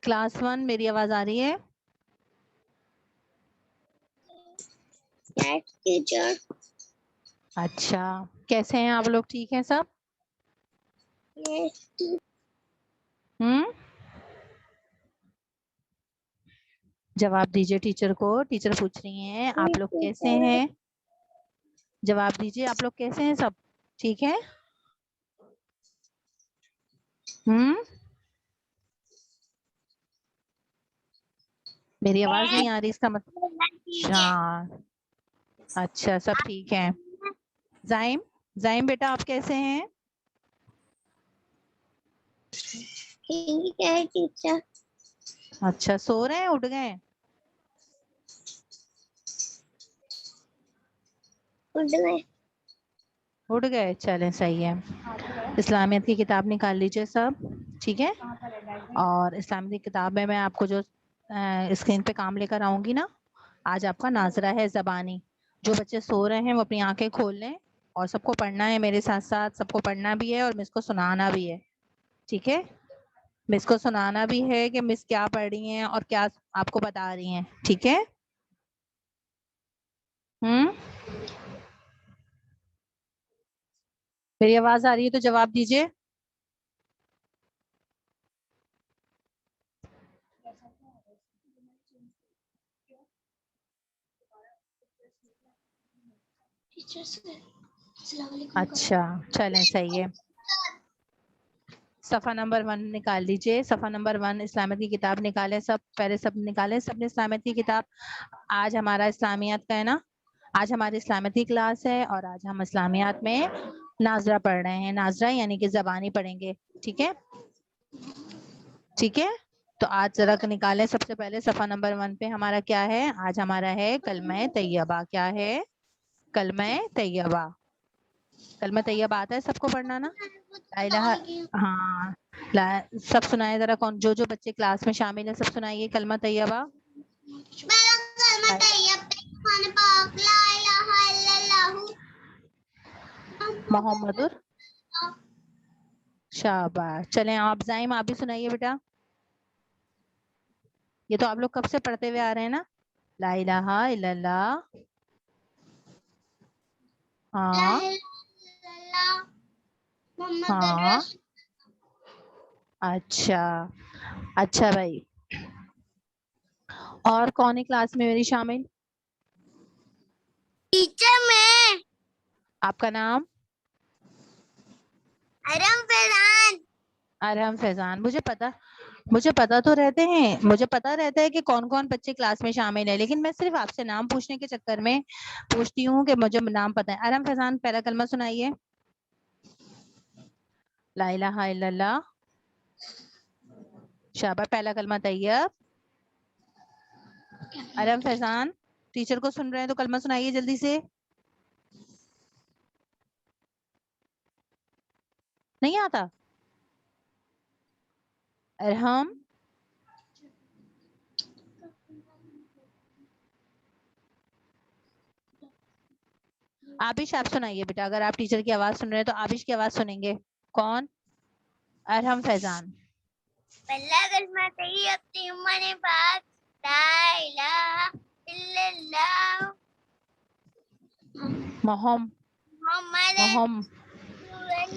Class 1 मेरी आवाज आ रही है? Yes teacher. अच्छा, कैसे हैं आप लोग? ठीक हैं सब? यस जवाब दीजिए टीचर को। टीचर पूछ रही हैं आप लोग कैसे हैं? जवाब दीजिए, आप लोग कैसे हैं? सब ठीक है? मेरी आवाज नहीं आ रही, इसका मतलब? अच्छा, सब ठीक है। जाइम, जाइम बेटा आप कैसे हैं? ठीक है टीचर। अच्छा, सो रहे हैं, उठ गए? उठ गए, चलें सही है। इस्लामियत की किताब निकाल लीजिए सब, ठीक है? और इस्लामियत की किताब में मैं आपको जो स्क्रीन पे काम लेकर आऊंगी ना, आज आपका नाजरा है ज़बानी। जो बच्चे सो रहे हैं वो अपनी आंखें खोल लें, और सबको पढ़ना है मेरे साथ साथ, सबको पढ़ना भी है और मिस को सुनाना भी है, ठीक है? मिस को सुनाना भी है कि मिस क्या पढ़ रही हैं और क्या आपको बता रही हैं, ठीक है? मेरी आवाज आ रही है तो जवाब दीजिए। अच्छा, चलें सही है। सफ़ा नंबर 1 निकाल लीजिए। सफ़ा नंबर 1 इस्लामियत की किताब निकालें सब, पहले सब निकालें सबने इस्लामियत की किताब। आज हमारा इस्लामियत का है ना, आज हमारी इस्लामियत की क्लास है और आज हम इस्लामियत में नाजरा पढ़ रहे हैं। नाजरा यानी कि ज़बानी पढ़ेंगे, ठीक है? ठीक है, तो आज जरा निकालें सबसे पहले सफ़ा नंबर 1 पे हमारा क्या है? आज हमारा है कलमा तैयबा। क्या है? कलमा तैयबा। कलमा तैयबा आता है सबको पढ़ना ना? ला इलाहा, हाँ सब सुनाए जरा। कौन जो जो बच्चे क्लास में शामिल है सब सुनाइए कलमा तैयबा। मोहम्मदुर, शाबाश। चलें आप जाइम, आप भी सुनाइए बेटा। ये तो आप लोग कब से पढ़ते हुए आ रहे हैं ना, ला इलाहा इल्लल्लाह। हाँ हाँ, अच्छा अच्छा भाई। और कौन है क्लास में मेरी शामिल? टीचर मैं। आपका नाम? अरहम फैजान। अरहम फैजान। मुझे पता तो रहते हैं, मुझे पता रहता है कि कौन कौन बच्चे क्लास में शामिल है, लेकिन मैं सिर्फ आपसे नाम पूछने के चक्कर में पूछती हूँ कि मुझे नाम पता है। अरहम फैजान पहला कलमा सुनाइए। ला इलाहा इल्लल्लाह। शाबाश, पहला कलमा तैयब। अरहम फैजान टीचर को सुन रहे हैं तो कलमा सुनाइए जल्दी से। नहीं आता? अरहम, आबिश आप सुनाइए बेटा। अगर आप टीचर की आवाज सुन रहे हैं तो आबिश की आवाज सुनेंगे। कौन? अरहम फैजान। पहला कलमा तैयब तिम्मने पाक ला इलाहा इल्लल्लाह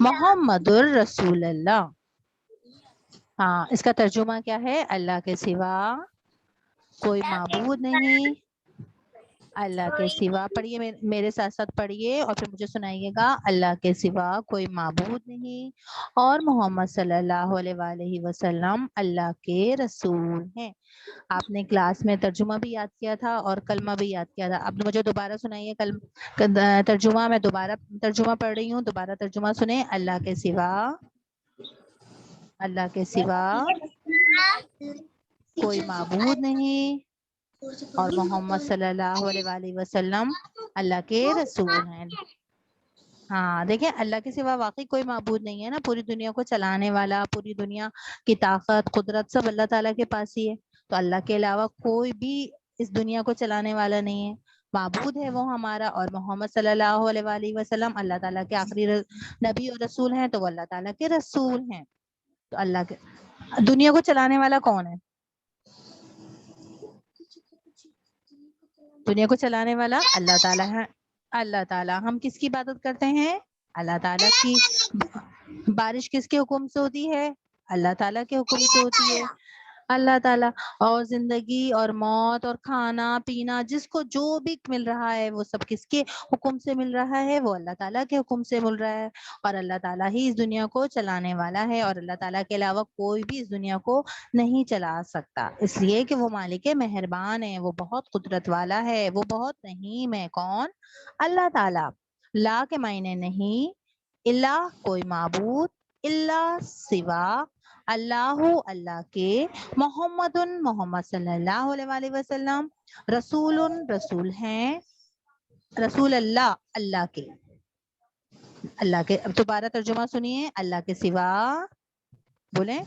मोहम्मदुर रसूलुल्लाह। हाँ, इसका तर्जुमा क्या है? अल्लाह के सिवा कोई माबूद नहीं। अल्लाह के सिवा, पढ़िए मेरे साथ साथ पढ़िए और फिर मुझे सुनाइएगा। अल्लाह के सिवा कोई माबूद नहीं और मोहम्मद सल्लल्लाहु अलैहि वसल्लम अल्लाह के रसूल हैं। आपने क्लास में तर्जुमा भी याद किया था और कलमा भी याद किया था। अब मुझे दोबारा सुनाइए तर्जुमा। मैं दोबारा तर्जुमा पढ़ रही हूँ, दोबारा तर्जुमा सुने। अल्लाह के सिवा कोई माबूद नहीं और मोहम्मद सल्लल्लाहु अलैहि वसल्लम अल्लाह के रसूल हैं। हाँ देखिए, अल्लाह के सिवा वाकई कोई माबूद नहीं है ना। पूरी दुनिया को चलाने वाला, पूरी दुनिया की ताकत कुदरत सब अल्लाह ताला के पास ही है। तो अल्लाह के अलावा कोई भी इस दुनिया को चलाने वाला नहीं है। माबूद है वो हमारा, और मोहम्मद सल्लल्लाहु अलैहि वसल्लम अल्लाह ताला के आखिरी नबी और रसूल हैं, तो वो अल्लाह ताला के रसूल हैं। तो अल्लाह के दुनिया को चलाने वाला कौन है? دنیا کو چلانے والا اللہ تعالیٰ ہے. اللہ تعالیٰ. ہم کس کی عبادت کرتے ہیں؟ اللہ تعالیٰ کی. بارش کس کے حکم سے ہوتی ہے؟ اللہ تعالیٰ کے حکم سے ہوتی ہے. اللہ تعالیٰ. اور زندگی اور موت اور کھانا پینا جس کو جو بھی مل رہا ہے وہ سب کس کے حکم سے مل رہا ہے؟ وہ اللہ تعالیٰ کے حکم سے مل رہا ہے. اور اللہ تعالیٰ ہی اس دنیا کو چلانے والا ہے اور اللہ تعالیٰ کے علاوہ کوئی بھی اس دنیا کو نہیں چلا سکتا، اس لیے کہ وہ مالک مہربان ہے، وہ بہت قدرت والا ہے، وہ بہت رحیم ہے. کون؟ اللہ تعالیٰ. لا کے معنی نہیں، اللہ کوئی معبود، اللہ سوا، اللہ اللہ کے، محمد محمد صلی اللہ علیہ وآلہ وسلم، رسول رسول ہیں، رسول اللہ اللہ کے. اللہ کے. اب دوبارہ ترجمہ سنیے. اللہ کے سوا، بولیں،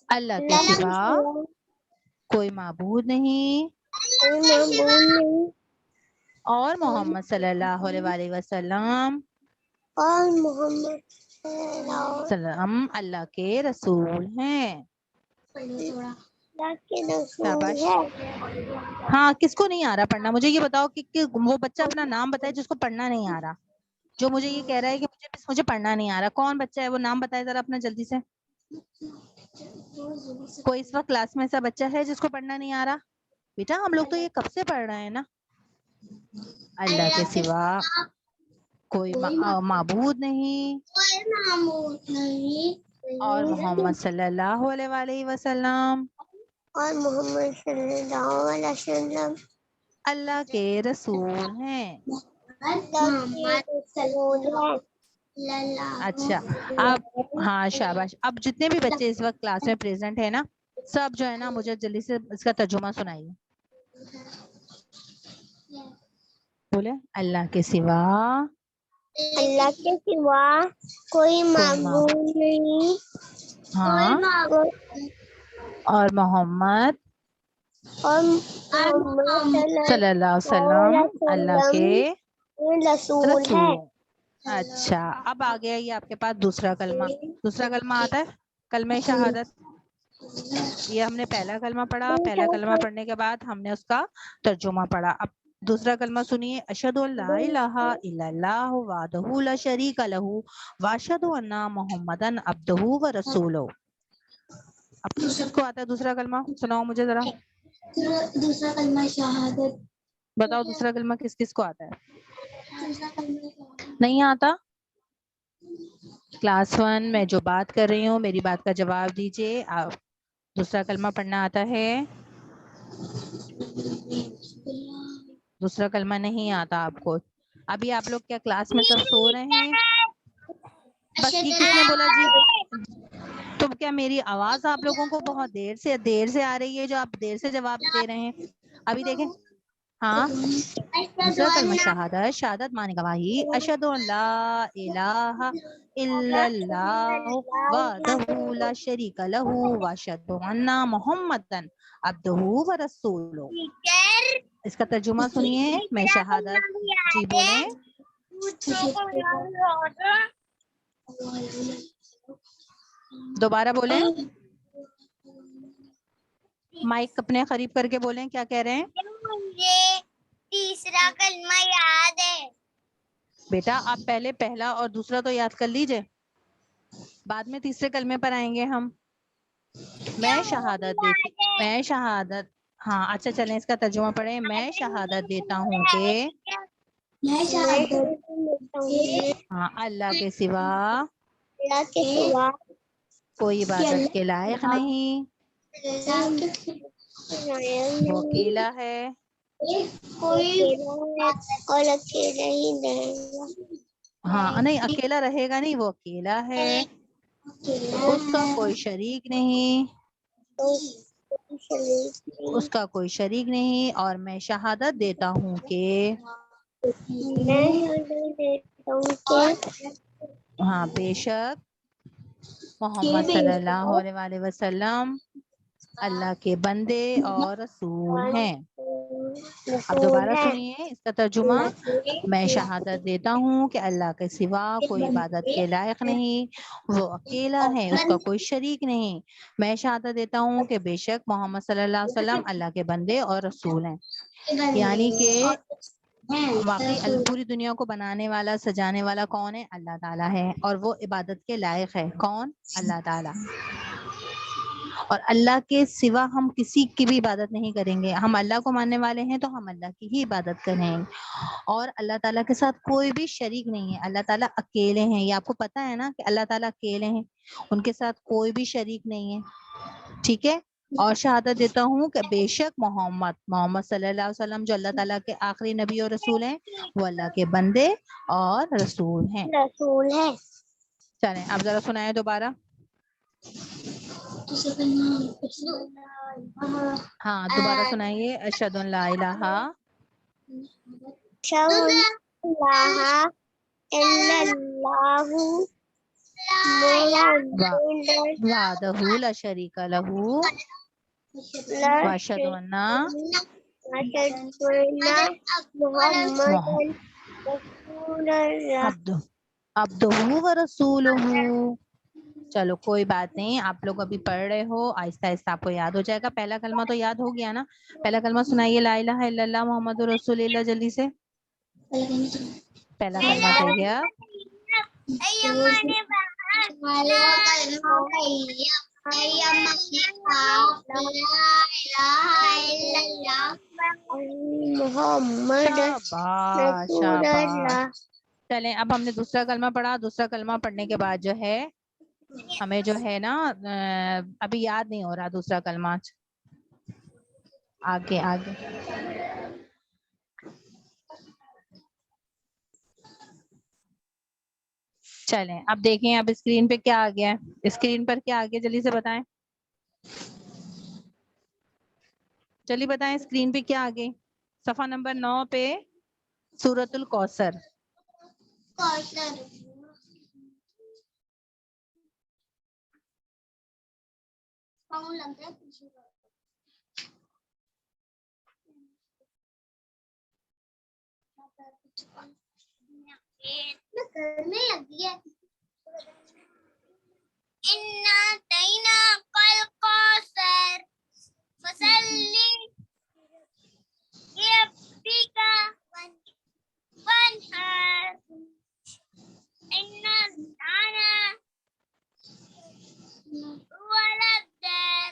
اللہ کے سوا کوئی معبود نہیں اور محمد صلی اللہ علیہ وآلہ وسلم اور محمد سلام اللہ کے رسول ہیں. شاباش. ہاں کس کو نہیں آ رہا پڑھنا؟ مجھے یہ بتاؤ کہ وہ بچہ اپنا نام بتائے جس کو پڑھنا نہیں آ رہا، جو مجھے یہ کہہ رہا ہے کہ مجھے پڑھنا نہیں آ رہا. کون بچہ ہے وہ؟ نام بتائے ذرا اپنا جلدی سے. کوئی اس وقت کلاس میں ایسا بچہ ہے جس کو پڑھنا نہیں آ رہا؟ بیٹا ہم لوگ تو یہ کب سے پڑھ رہے ہیں نا. اللہ کے سوا کوئی معبود نہیں اور محمد صلی اللہ علیہ وآلہ وسلم اور محمد صلی اللہ علیہ وسلم اللہ کے رسول ہیں. اچھا اب ہاں شاباش. اب جتنے بھی بچے اس وقت کلاس میں پریزنٹ ہیں نا، سب جو ہے نا مجھے جلدی سے اس کا ترجمہ سنائیے. بولے اللہ کے سوا، اللہ کے سوا کوئی معبود نہیں ہاں، اور محمد اور محمد صلی اللہ علیہ وسلم اللہ کے رسول ہے. اچھا اب آ گیا یہ آپ کے پاس دوسرا کلمہ. دوسرا کلمہ آتا ہے کلمہ شہادت. یہ ہم نے پہلا کلمہ پڑھا. پہلا کلمہ پڑھنے کے بعد ہم نے اس کا ترجمہ پڑھا. اب دوسرا کلمہ سنیے. اشہد ان لا الہ الا اللہ وحدہ لا شریک لہ واشہد ان محمدا عبدہ ورسولہ. اب کس کو آتا ہے دوسرا کلمہ؟ سناؤ مجھے ذرا. دوسرا کلمہ شہادت بتاؤ دوسرا کلمہ کس کس کو آتا ہے؟ نہیں آتا؟ کلاس 1 میں جو بات کر رہی ہوں میری بات کا جواب دیجیے. آپ دوسرا کلمہ پڑھنا آتا ہے؟ دوسرا کلمہ نہیں آتا آپ کو؟ ابھی آپ لوگ کیا کلاس میں سب سو رہے ہیں؟ بس یہ کس نے بولا جی؟ تو کیا میری آواز آپ لوگوں کو بہت دیر سے آ رہی ہے جو آپ دیر سے جواب دے رہے ہیں؟ ابھی دیکھیں. ہاں دوسرا کلمہ شہادت. شہادت مانے گواہی. اشہد ان لا الہ الا اللہ وحدہ لا شریک لہ واشہد ان محمدا عبدہ ورسولہ. اس کا ترجمہ سنیے. میں شہادت. جی بولیں. دوبارہ بولیں. مائک اپنے قریب کر کے بولیں. کیا کہہ رہے ہیں؟ مجھے تیسرا کلمہ یاد ہے. بیٹا آپ پہلے پہلا اور دوسرا تو یاد کر لیجئے، بعد میں تیسرے کلمے پر آئیں گے ہم. میں شہادت دیتی. میں شہادت. ہاں اچھا چلیں اس کا ترجمہ پڑھیں. میں شہادت دیتا ہوں کہ ہاں اللہ کے سوا کوئی عبادت کے لائق نہیں، وہ اکیلا ہے. اور اکیلا ہی نہیں. ہاں نہیں اکیلا رہے گا نہیں، وہ اکیلا ہے، اس کا کوئی شریک نہیں، اس کا کوئی شریک نہیں. اور میں شہادت دیتا ہوں کہ ہاں بے شک محمد صلی اللہ علیہ وسلم اللہ کے بندے اور رسول ہیں. اب دوبارہ سنیے اس کا ترجمہ. میں شہادت دیتا ہوں کہ اللہ کے سوا کوئی عبادت کے لائق نہیں، وہ اکیلا ہے، اس کا کوئی شریک نہیں. میں شہادت دیتا ہوں کہ بے شک محمد صلی اللہ علیہ وسلم اللہ کے بندے اور رسول ہیں. یعنی کہ واقعی پوری دنیا کو بنانے والا سجانے والا کون ہے؟ اللہ تعالیٰ ہے، اور وہ عبادت کے لائق ہے. کون؟ اللہ تعالیٰ. اور اللہ کے سوا ہم کسی کی بھی عبادت نہیں کریں گے. ہم اللہ کو ماننے والے ہیں تو ہم اللہ کی ہی عبادت کریں گے. اور اللہ تعالیٰ کے ساتھ کوئی بھی شریک نہیں ہے. اللہ تعالیٰ اکیلے ہیں. یہ آپ کو پتا ہے نا کہ اللہ تعالیٰ اکیلے ہیں، ان کے ساتھ کوئی بھی شریک نہیں ہے. ٹھیک ہے. اور شہادت دیتا ہوں کہ بے شک محمد صلی اللہ علیہ وسلم جو اللہ تعالیٰ کے آخری نبی اور رسول ہیں، وہ اللہ کے بندے اور رسول ہیں. رسول ہے. چلیں اب ذرا سنائیں دوبارہ. ہاں دوبارہ سنائیے. اشہد ان لا الہ وحدہ لا شریک لہ واشہد ان عبدہ و رسولہ. چلو کوئی بات نہیں، آپ لوگ ابھی پڑھ رہے ہو، آہستہ آہستہ آپ کو یاد ہو جائے گا. پہلا کلمہ تو یاد ہو گیا نا؟ پہلا کلمہ سنائیے. لا الہ الا اللہ محمد رسول اللہ. جلدی سے پہلا کلمہ طیب. شاباش شاباش. چلیں اب ہم نے دوسرا کلمہ پڑھا. دوسرا کلمہ پڑھنے کے بعد جو ہے ہمیں جو ہے نا ابھی یاد نہیں ہو رہا دوسرا کلمہ. آگے آگے چلیں اب دیکھیں اب اسکرین پہ کیا آ گیا ہے. اسکرین پر کیا آ گیا جلدی سے بتائیں. جلدی بتائیں اسکرین پہ کیا آ گئی. صفحہ نمبر 9 پہ سورۃ الکوثر. کرنے لگی ہے. اِنَّا أَعْطَيْنَاكَ الْكَوْثَرَ فَصَلِّ لِرَبِّكَ وَانْحَرْ إِنَّ شَانِئَكَ هُوَ الْأَبْتَرُ.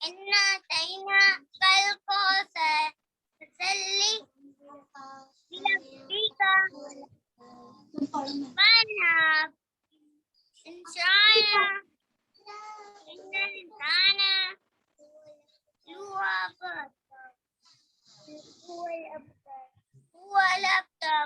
إِنَّا أَعْطَيْنَاكَ الْكَوْثَرَ فَصَلِّ لِرَبِّكَ وَانْحَرْ إِنَّ شَانِئَكَ هُوَ الْأَبْتَرُ.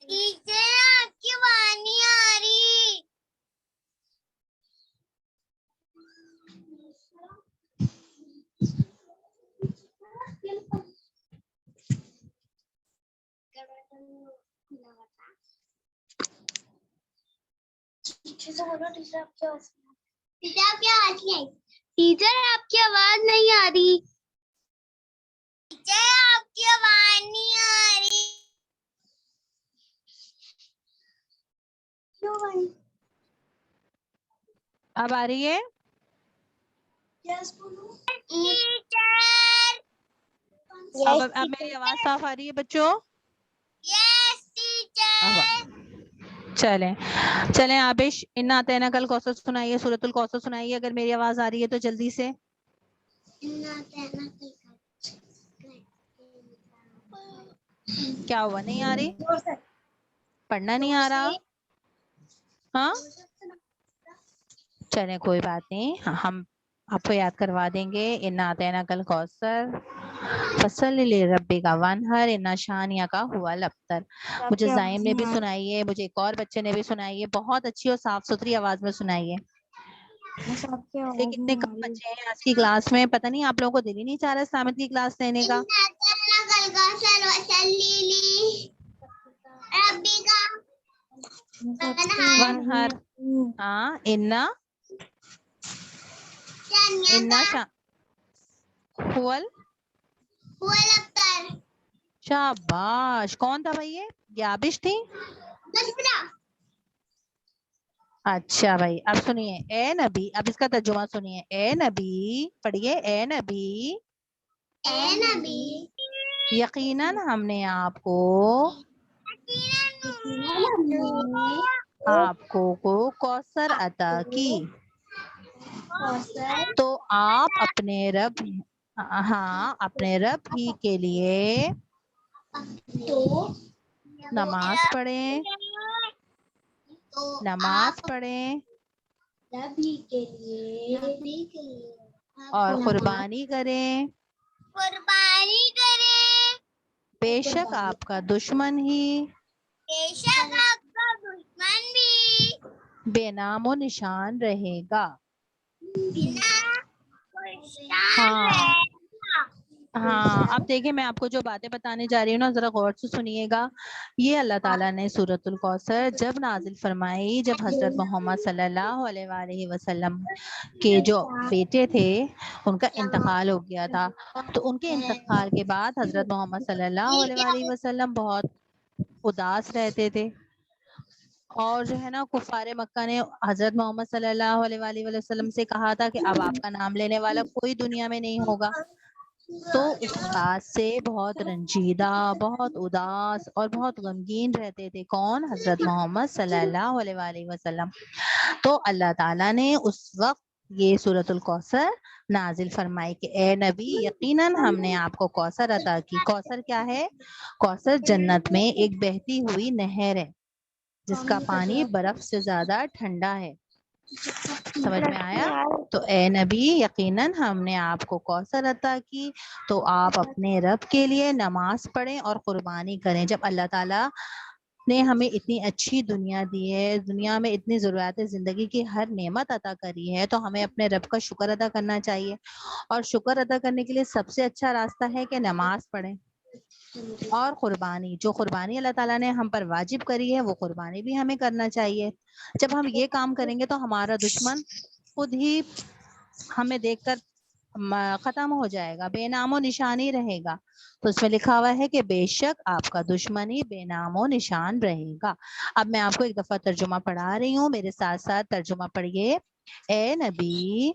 टीचर आपकी आवाज नहीं आ रही। टीचर आपकी आवाज नहीं आ रही। टीचर आपकी आवाज नहीं आ रही। अब आ रही है? टीचर अब मेरी आवाज साफ आ रही है बच्चों? Yes teacher. चलें चलें आबिश, इन्ना अतैना कल कौसर सुनाइए, सूरतुल कौसर सुनाइए अगर मेरी आवाज आ रही है तो जल्दी से। क्या हुआ, नहीं आ रही? पढ़ना नहीं आ रहा? हाँ चलें कोई बात नहीं, हम आपको याद करवा देंगे। इन्ना अतैना कल कौसर फसल ले रब्बे का वानहर, इन्ना शानिया का हुआ लफ्तर। मुझे जाइम ने भी सुनाई है, मुझे एक और बच्चे ने भी सुनाई है, बहुत अच्छी और साफ सुथरी आवाज में सुनाई है। ये कितने कम बच्चे हैं आज की क्लास में, पता नहीं आप लोगों को दिल ही नहीं चाह रहा इस्लामियत की क्लास लेने का। वानहर, हाँ इन्ना हुवल शाबाश। कौन था भाई ये आबिश थी? अच्छा भाई, अब सुनिए, ए नबी, अब इसका तर्जुमा सुनिए। ए नबी, पढ़िए, ए नबी यकीनन हमने आपको कौसर अता की, तो आप अपने रब, हाँ अपने रब ही के लिए नमाज पढ़ें, नमाज पढ़ें और कुर्बानी करें। बेशक आपका दुश्मन भी बेनामो निशान रहेगा। हाँ अब देखिए, मैं आपको जो बातें बताने जा रही हूँ ना, जरा गौर से सुनिएगा। ये अल्लाह ताला ने सूरतुल कौसर जब नाजिल फरमाई, जब हजरत मोहम्मद सल्लल्लाहु अलैहि वसल्लम के जो बेटे थे उनका इंतकाल हो गया था, तो उनके इंतकाल के बाद हजरत मोहम्मद सल्लल्लाहु अलैहि वसल्लम बहुत उदास रहते थे, और जो है ना कुफारे मक्का ने हजरत मोहम्मद सल्लल्लाहु अलैहि वसल्लम से कहा था कि अब आपका नाम लेने वाला कोई दुनिया में नहीं होगा। तो उस बात से बहुत रंजीदा, बहुत उदास और बहुत गमगीन रहते थे। कौन? हजरत मोहम्मद सल्लल्लाहु अलैहि वसल्लम। तो अल्लाह ताला ने उस वक्त ये सूरतुल कौसर नाजिल फरमाई कि ए नबी यकीनन हमने आपको कौसर अता की। कौसर क्या है? कौसर जन्नत में एक बहती हुई नहर है जिसका पानी बर्फ से ज्यादा ठंडा है। समझ में आया? तो ए नबी यकीनन हमने आपको कौसर अता की, तो आप अपने रब के लिए नमाज पढ़ें और कुर्बानी करें। जब अल्लाह ताला ने हमें इतनी अच्छी दुनिया दी है, दुनिया में इतनी ज़रूरत जिंदगी की हर नेमत अता करी है, तो हमें अपने रब का शुक्र अदा करना चाहिए। और शुक्र अदा करने के लिए सबसे अच्छा रास्ता है कि नमाज पढ़ें और कुर्बानी, जो कुर्बानी अल्लाह ताला ने हम पर वाजिब करी है वो कुर्बानी भी हमें करना चाहिए। जब हम ये काम करेंगे तो हमारा दुश्मन खुद ही हमें देखकर खत्म हो जाएगा, बेनामो निशानी रहेगा। तो उसमें लिखा हुआ है कि बेशक आपका दुश्मन ही बेनामो निशान रहेगा। अब मैं आपको एक दफा तर्जुमा पढ़ा रही हूँ, मेरे साथ साथ तर्जुमा पढ़िए। ए नबी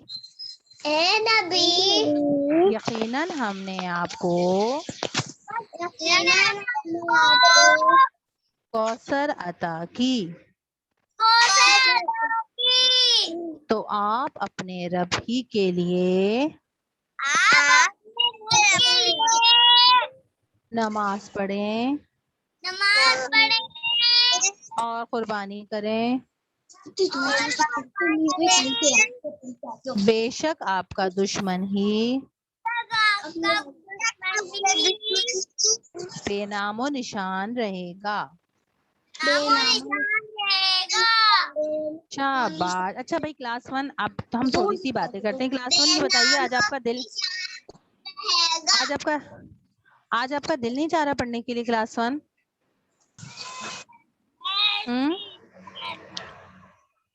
यकीनन हमने आपको कौसर अता की, तो आप अपने रब ही के लिए नमाज पढ़ें नमाज पढ़ें और कुर्बानी करें। बेशक आपका दुश्मन ही बेनामो निशान रहेगा। शाबाश। अच्छा भाई क्लास 1, अब तो हम थोड़ी सी बातें करते हैं। क्लास 1 ये बताइए, आज आपका दिल नहीं चाह रहा पढ़ने के लिए क्लास 1?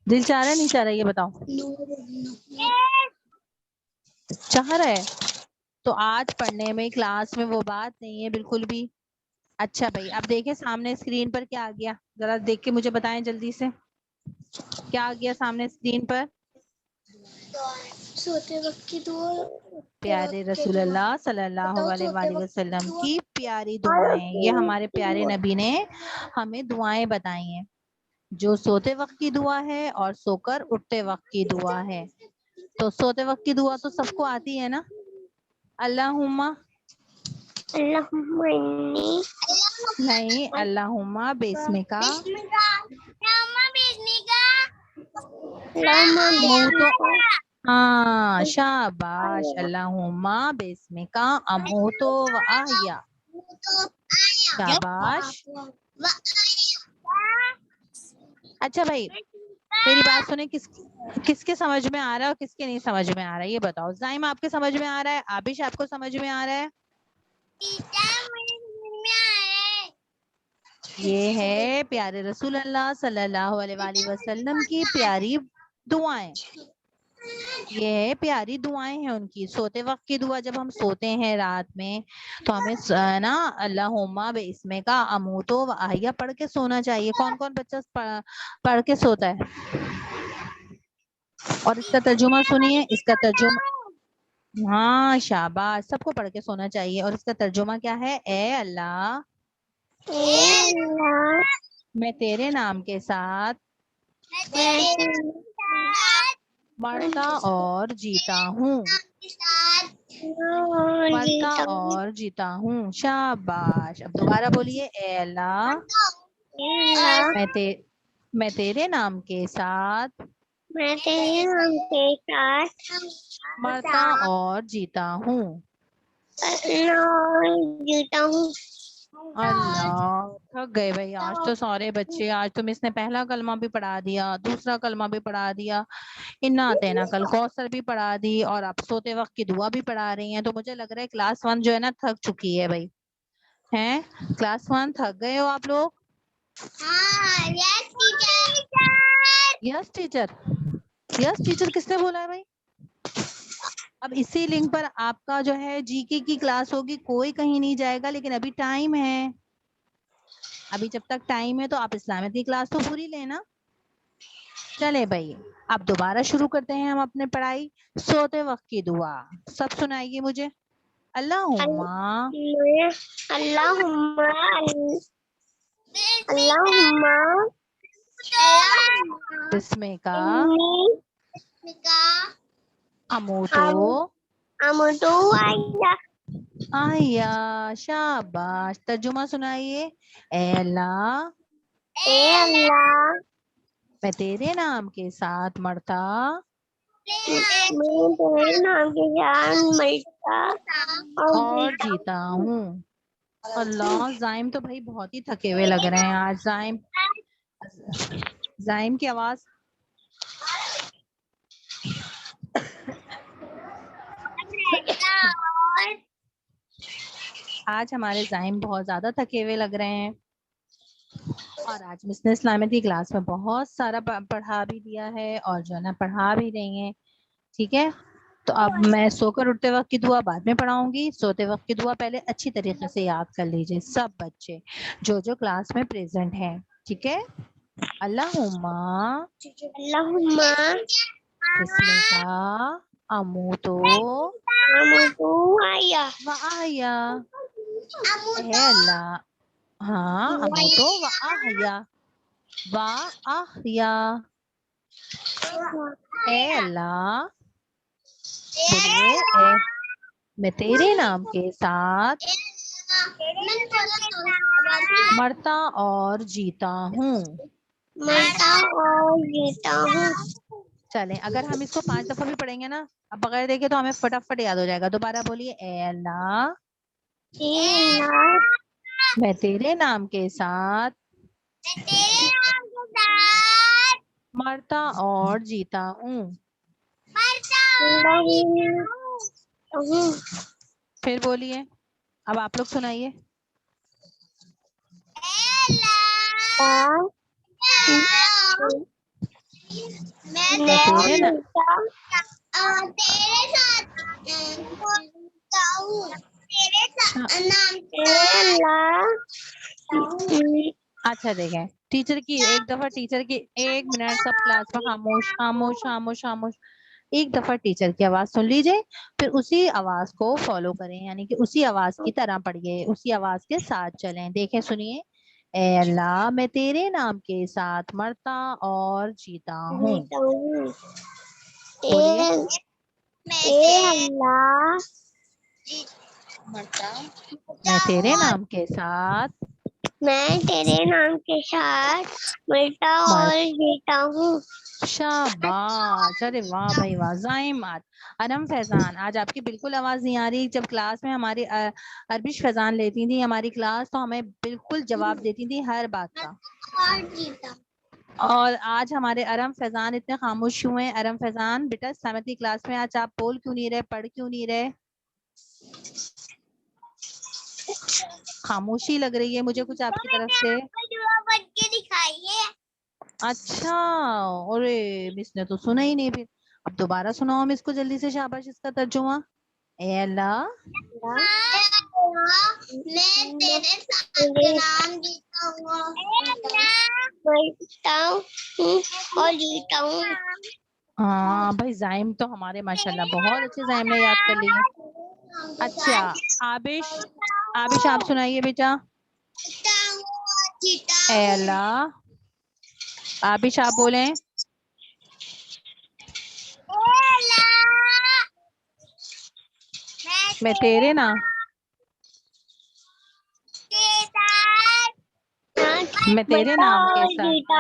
दिल चाह रहा है नहीं चाह रहा, ये बताओ। चाह रहा है तो आज पढ़ने में क्लास में वो बात नहीं है बिल्कुल भी। अच्छा भाई, अब देखें सामने स्क्रीन पर क्या आ गया, जरा देख के मुझे बताएं जल्दी से, क्या आ गया सामने स्क्रीन पर? सोते वक्त की दुआ, प्यारे रसूलुल्लाह सल्लल्लाहु अलैहि वसल्लम की प्यारी दुआएं। ये हमारे प्यारे नबी ने हमें दुआएं बताई हैं, जो सोते वक्त की दुआ है और सोकर उठते वक्त की दुआ है। तो सोते वक्त की दुआ तो सबको आती है ना, अल्लाहुम्मा। नहीं, अल्लाहुम्मा बिस्मिका। मुंह तो, हाँ शाबाश। अल्लाहुम्मा बिस्मिका अमूतो व अहया। शाबाश। अच्छा भाई मेरी बात सुने, किसके समझ में आ रहा है और किसके नहीं समझ में आ रहा है, ये बताओ। जाइम आपके समझ में आ रहा है? आबिश आपको समझ में आ रहा है? ये है प्यारे रसूल अल्लाह सल्लल्लाहु अलैहि वसल्लम की प्यारी दुआएं। ये है प्यारी दुआएं हैं उनकी। सोते वक्त की दुआ, जब हम सोते हैं रात में तो हमें ना अल्लाहुम्मा बिस्मे का अमूतो व अहया पढ़ के सोना चाहिए। कौन कौन बच्चा पढ़ के सोता है? और इसका तर्जुमा सुनिए, इसका तर्जुमा, हाँ शाबाश, सबको पढ़ के सोना चाहिए। और इसका तर्जुमा क्या है? ए अल्लाह मैं तेरे नाम के साथ मरता और जीता हूँ, मरता और जीता हूँ। शाबाश। अब दोबारा बोलिए, ए अल्लाह मैं तेरे नाम के साथ मरता और जीता हूँ। अल्लाह, थक गए भाई आज तो सारे बच्चे। आज तो मिस ने पहला कलमा भी पढ़ा दिया, दूसरा कलमा भी पढ़ा दिया, इन्ना तेना कल कौसर भी पढ़ा दी, और अब सोते वक्त की दुआ भी पढ़ा रही हैं। तो मुझे लग रहा है क्लास 1 जो है ना थक चुकी है भाई। हैं क्लास 1 थक गए हो आप लोग? Yes teacher. यस टीचर किसने बोला है भाई? अब इसी लिंक पर आपका जो है जीके की क्लास होगी, कोई कहीं नहीं जाएगा, लेकिन अभी टाइम है। अभी जब तक टाइम है तो आप इस्लामियत की क्लास तो पूरी लेना। चले भाई, अब दोबारा शुरू करते हैं हम अपने पढ़ाई। सोते वक्त की दुआ सब सुनाइए मुझे। अल्लाहुम्मा बिस्मिका अमूतो आया। शाबाश। तर्जुमा सुनाइए। ए अल्लाह मैं तेरे नाम के साथ मरता और जीता हूँ। अल्लाह, जाइम तो भाई बहुत ही थके हुए लग रहे हैं आज। जाइम की आवाज आज हमारे जाइम बहुत ज्यादा थके हुए लग रहे हैं। और आज मिस ने इस्लामियत की क्लास में बहुत सारा पढ़ा भी दिया है और जो है ना पढ़ा भी रही हैं। ठीक है, तो अब मैं सोकर उठते वक्त की दुआ बाद में पढ़ाऊंगी। सोते वक्त की दुआ पहले अच्छी तरीके से याद कर लीजिए सब बच्चे जो जो क्लास में प्रेजेंट हैं। ठीक है, अल्लाहुम्मा बिस्मिका अमूतो व अहया। है अल्लाह, हाँ अमूतो व अहया, व अहया। ए अल्लाह बोलिए, मैं तेरे नाम के साथ مرتا اور جیتا ہوں. مرتا اور جیتا ہوں. چلیں اگر ہم اس کو 5 دفعہ بھی پڑھیں گے نا اب بغیر دیکھے تو ہمیں فٹافٹ یاد ہو جائے گا. دوبارہ بولیے. اے اللہ میں تیرے نام کے ساتھ مرتا اور جیتا ہوں. پھر بولیے. اب آپ لوگ سنائیے. میں تیرے نام اچھا دیکھیں ٹیچر کی ایک دفعہ ٹیچر کی 1 منٹ سب کلاس میں خاموش خاموش خاموش خاموش. ایک دفعہ ٹیچر کی آواز سن لیجئے پھر اسی آواز کو فالو کریں یعنی کہ اسی آواز کی طرح پڑھیے اسی آواز کے ساتھ چلیں. دیکھیں سنیے. اے اللہ میں تیرے نام کے ساتھ مرتا اور جیتا ہوں. بولیے. میں تیرے نام کے ساتھ میں تیرے نام کے ساتھ مرتا اور جیتا ہوں. شاباش. ارے واہ بھائی واہ. زائمات انم فیضان آج آپ کی بالکل آواز نہیں آ رہی. جب کلاس میں ہماری اربش فیضان لیتی تھی ہماری کلاس تو ہمیں بالکل جواب دیتی تھی ہر بات کا. اور آج ہمارے ارم فیضان اتنے خاموش ہوئے. ارم فیضان بیٹا سیونتھ کلاس میں آج آپ بول کیوں نہیں رہے پڑھ کیوں نہیں رہے؟ خاموشی لگ رہی ہے مجھے کچھ آپ کی طرف سے. اچھا ارے مس نے تو سنا ہی نہیں. پھر اب دوبارہ سناؤ مس کو جلدی سے. شاباش. اس کا ترجمہ. اے اللہ میں تیرے ساتھ نام جیتا ہوں. اور جیتا ہوں. ہاں بھائی زائم تو ہمارے ماشاءاللہ بہت اچھے زائم نے یاد کر لیے. اچھا آبش آپ سنائیے بیٹا. اے اللہ آبش آپ بولیں. میں تیرے نا میں تیرے نام کے ساتھ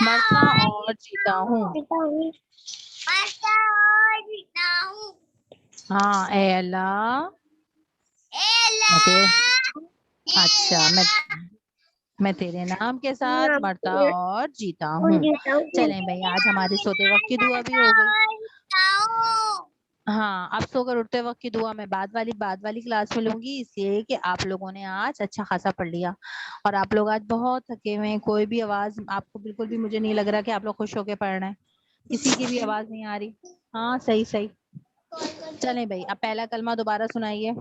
مرتا اور جیتا ہوں. ہاں اے اللہ اچھا میں تیرے نام کے ساتھ مرتا اور جیتا ہوں. چلیں بھائی آج ہماری سوتے وقت کی دعا بھی ہو گئی. ہاں اب سو کر اٹھتے وقت کی دعا میں بعد والی کلاس میں لوں گی اس لیے کہ آپ لوگوں نے آج اچھا خاصا پڑھ لیا اور آپ لوگ آج بہت تھکے ہوئے ہیں. کوئی بھی آواز آپ کو بالکل بھی مجھے نہیں لگ رہا کہ آپ لوگ خوش ہو کے پڑھ رہے ہیں. کسی کی بھی آواز نہیں آ رہی. ہاں صحیح. چلیں بھائی اب پہلا کلمہ دوبارہ سنائیے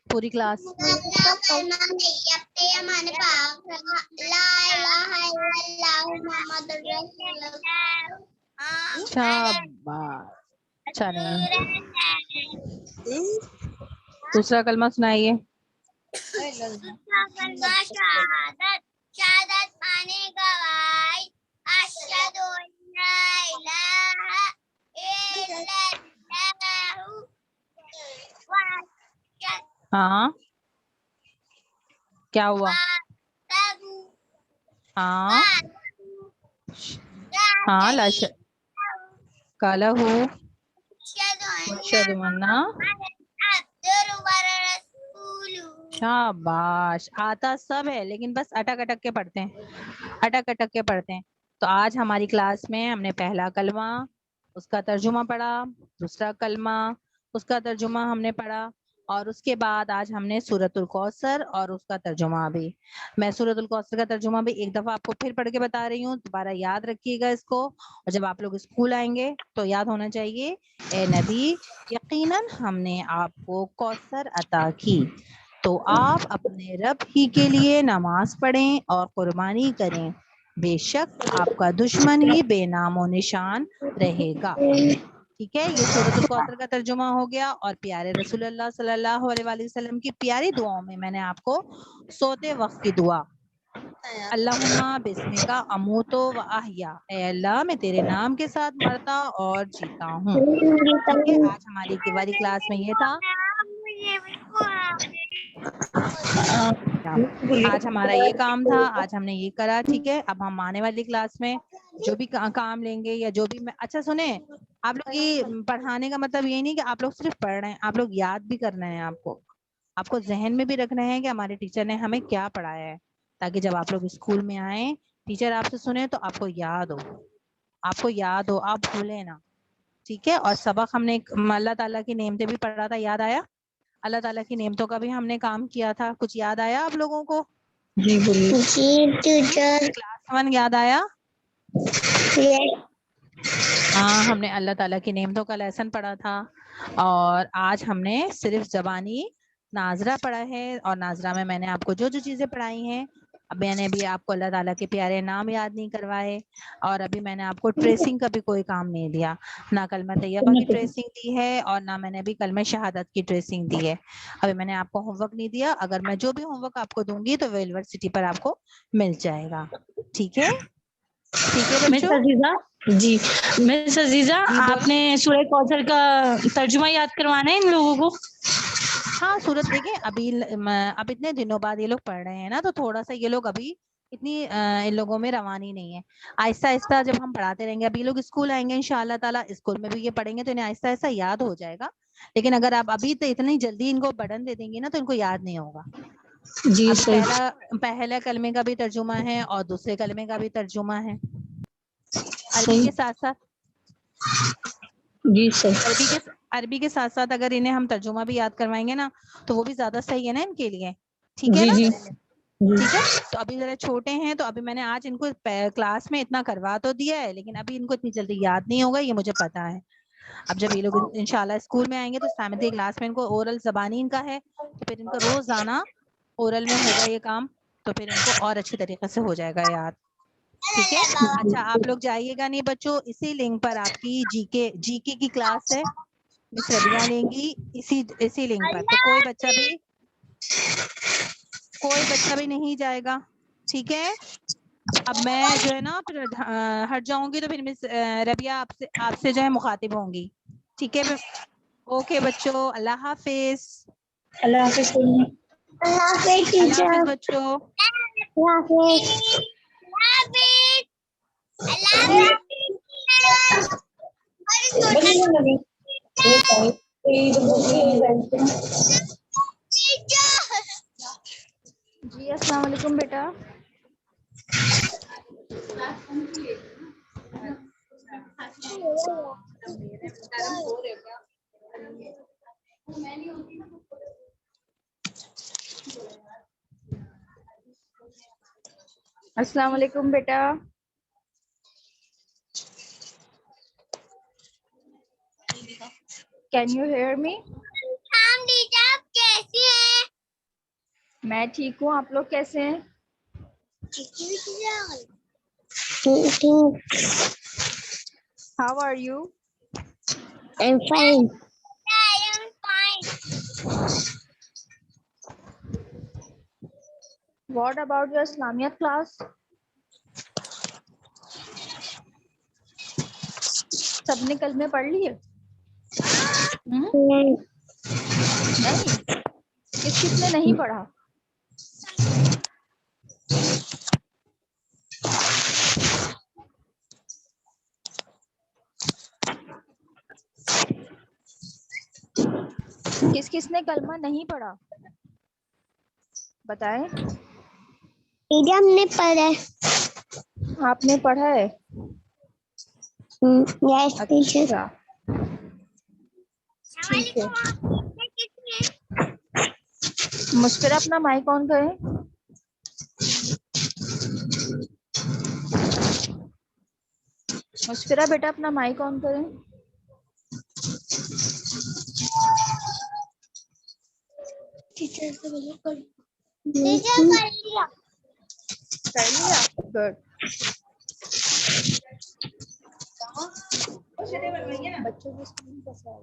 پوری کلاس. شاباش. چلیں دوسرا کلمہ سنائیے. شہادت مانے گواہی اشہد ان لا الہ الا اللہ ہاں کیا ہوا؟ ہاں لاش کالا ہوں اشہد ان شاباش. آتا سب ہے لیکن بس اٹک کے پڑھتے ہیں. تو آج ہماری کلاس میں ہم نے پہلا کلمہ اس کا ترجمہ پڑھا. دوسرا کلمہ اس کا ترجمہ ہم نے پڑھا اور اس کے بعد آج ہم نے سورۃ الکوثر اور اس کا ترجمہ بھی. میں سورۃ الکوثر کا ترجمہ بھی ایک دفعہ آپ کو پھر پڑھ کے بتا رہی ہوں. دوبارہ یاد رکھیے گا اس کو اور جب آپ لوگ اسکول آئیں گے تو یاد ہونا چاہیے. اے نبی یقیناً ہم نے آپ کو کوثر عطا کی تو آپ اپنے رب ہی کے لیے نماز پڑھیں اور قربانی کریں. بے شک آپ کا دشمن ہی بے نام و نشان رہے گا. ٹھیک ہے یہ سورۃ الکوثر کا ترجمہ ہو گیا اور پیارے رسول اللہ صلی اللہ علیہ وسلم کی پیاری دعاؤں میں نے آپ کو سوتے وقت کی دعا अल्लाहुम्मा बिस्मिका अमूतो व अहया, ए अल्लाह मैं तेरे नाम के साथ मरता और जीता हूँ। ठीक है, आज हमारी वाली क्लास में ये था। आज हमारा ये काम था, आज हमने ये करा। ठीक है, अब हम आने वाली क्लास में जो भी काम लेंगे या जो भी अच्छा सुने, आप लोग ये पढ़ाने का मतलब ये नहीं कि आप लोग सिर्फ पढ़ रहे हैं, आप लोग याद भी करना है। आपको जहन में भी रखना है कि हमारे टीचर ने हमें क्या पढ़ाया है, ताकि जब आप लोग स्कूल में आए, टीचर आपसे सुने तो आपको याद हो, आप भूले ना। ठीक है, और सबक हमने अल्लाह ताला की नेमतें भी पढ़ा था, याद आया? अल्लाह ताला की नेमतों का भी हमने काम किया था, कुछ याद आया आप लोगों को? जी बोलिए। जी टीचर। क्लास 1 याद आया? हाँ, हमने अल्लाह ताला की नेमतों का लेसन पढ़ा था, और आज हमने सिर्फ ज़बानी नाजरा पढ़ा है, और नाजरा में मैंने आपको जो जो चीज़ें पढ़ाई हैं, अब मैंने भी आपको अल्लाह ताला के प्यारे नाम याद नहीं करवाए, और अभी मैंने आपको ट्रेसिंग का भी कोई काम नहीं दिया, ना कलमा तैयबा की ट्रेसिंग दी है और ना मैंने अभी कलमा शहादत की ट्रेसिंग दी है। अभी मैंने आपको होमवर्क नहीं दिया, अगर मैं जो भी होमवर्क आपको दूंगी तो वो यूनिवर्सिटी पर आपको मिल जाएगा। ठीक है, ठीक है मिस बच्चों। अजीजा जी, मिस अजीजा जी, बोलो। आपने सूरह कौसर का तर्जुमा याद करवाना है इन लोगों को? हाँ, सूरत देखें, अभी अब इतने दिनों बाद ये लोग पढ़ रहे हैं ना, तो थोड़ा सा ये लोग अभी इतनी इन लोगों में रवानी नहीं है। आहिस्ता आहिस्ता जब हम पढ़ाते रहेंगे, अभी ये लोग स्कूल आएंगे इंशाल्लाह ताला, स्कूल में भी ये पढ़ेंगे तो इन्हें आहिस्ता आहिस्ता याद हो जाएगा। लेकिन अगर आप अभी तो इतनी जल्दी इनको बर्डन दे देंगे ना, तो इनको याद नहीं होगा। जी अभी सही। पहला कलमे का भी तर्जुमा है और दूसरे कलमे का भी तर्जुमा है, अरबी सही। के साथ साथ। जी सही। अरबी के साथ साथ अगर इन्हें हम तर्जुमा भी याद करवाएंगे ना, तो वो भी ज्यादा सही है ना इनके लिए। ठीक है जी ना? जी ठीक है, तो अभी जरा छोटे हैं, तो अभी मैंने आज इनको क्लास में इतना करवा तो दिया है, लेकिन अभी इनको इतनी जल्दी याद नहीं होगा, ये मुझे पता है। अब जब ये लोग इंशाल्लाह स्कूल में आएंगे, तो सामने क्लास में इनको ओरल जबानी इनका है, तो फिर इनको रोजाना ओरल में होगा ये काम, तो फिर इनको और अच्छी तरीके से हो जाएगा याद। ठीक है, अच्छा आप लोग जाइएगा नहीं बच्चों, इसी लिंक पर आपकी जीके की क्लास है, मिस रबिया लेंगी इसी लिंक पर, तो कोई बच्चा भी नहीं जाएगा। ठीक है, अब मैं जो है ना फिर हट जाऊंगी, तो फिर मिस रबिया आपसे जो है मुखातिब होंगी। ठीक है, ओके बच्चों, अल्लाह हाफिज। अल्लाह हाफिज। अल्लाह हाफिज अल्लाह टीचर। हाफिज बच्चों। अल्लाह हाफिज। अल्लाह जी अस्सलाम वालेकुम बेटा। अस्सलाम वालेकुम बेटा। कैन यू हेयर मी? हम टीचर आप कैसी हैं? मैं ठीक हूँ, आप लोग कैसे हैं? How are you? I'm fine. I am fine. What about your इस्लामियत क्लास? सबने कलमे पढ़ लिए? नहीं, किस किसने नहीं पढ़ा? किस किसने कलमा नहीं पढ़ा बताएं? टीचर हमने पढ़ा है। आपने पढ़ा है? Yes teacher. अच्छा ठीक है। मुस्फिरा अपना माइक ऑन करें। मुस्फिरा बेटा अपना माइक ऑन करें। टीचर कर लिया। कर लिया, गुड। बच्चों की स्कूल कैसा है?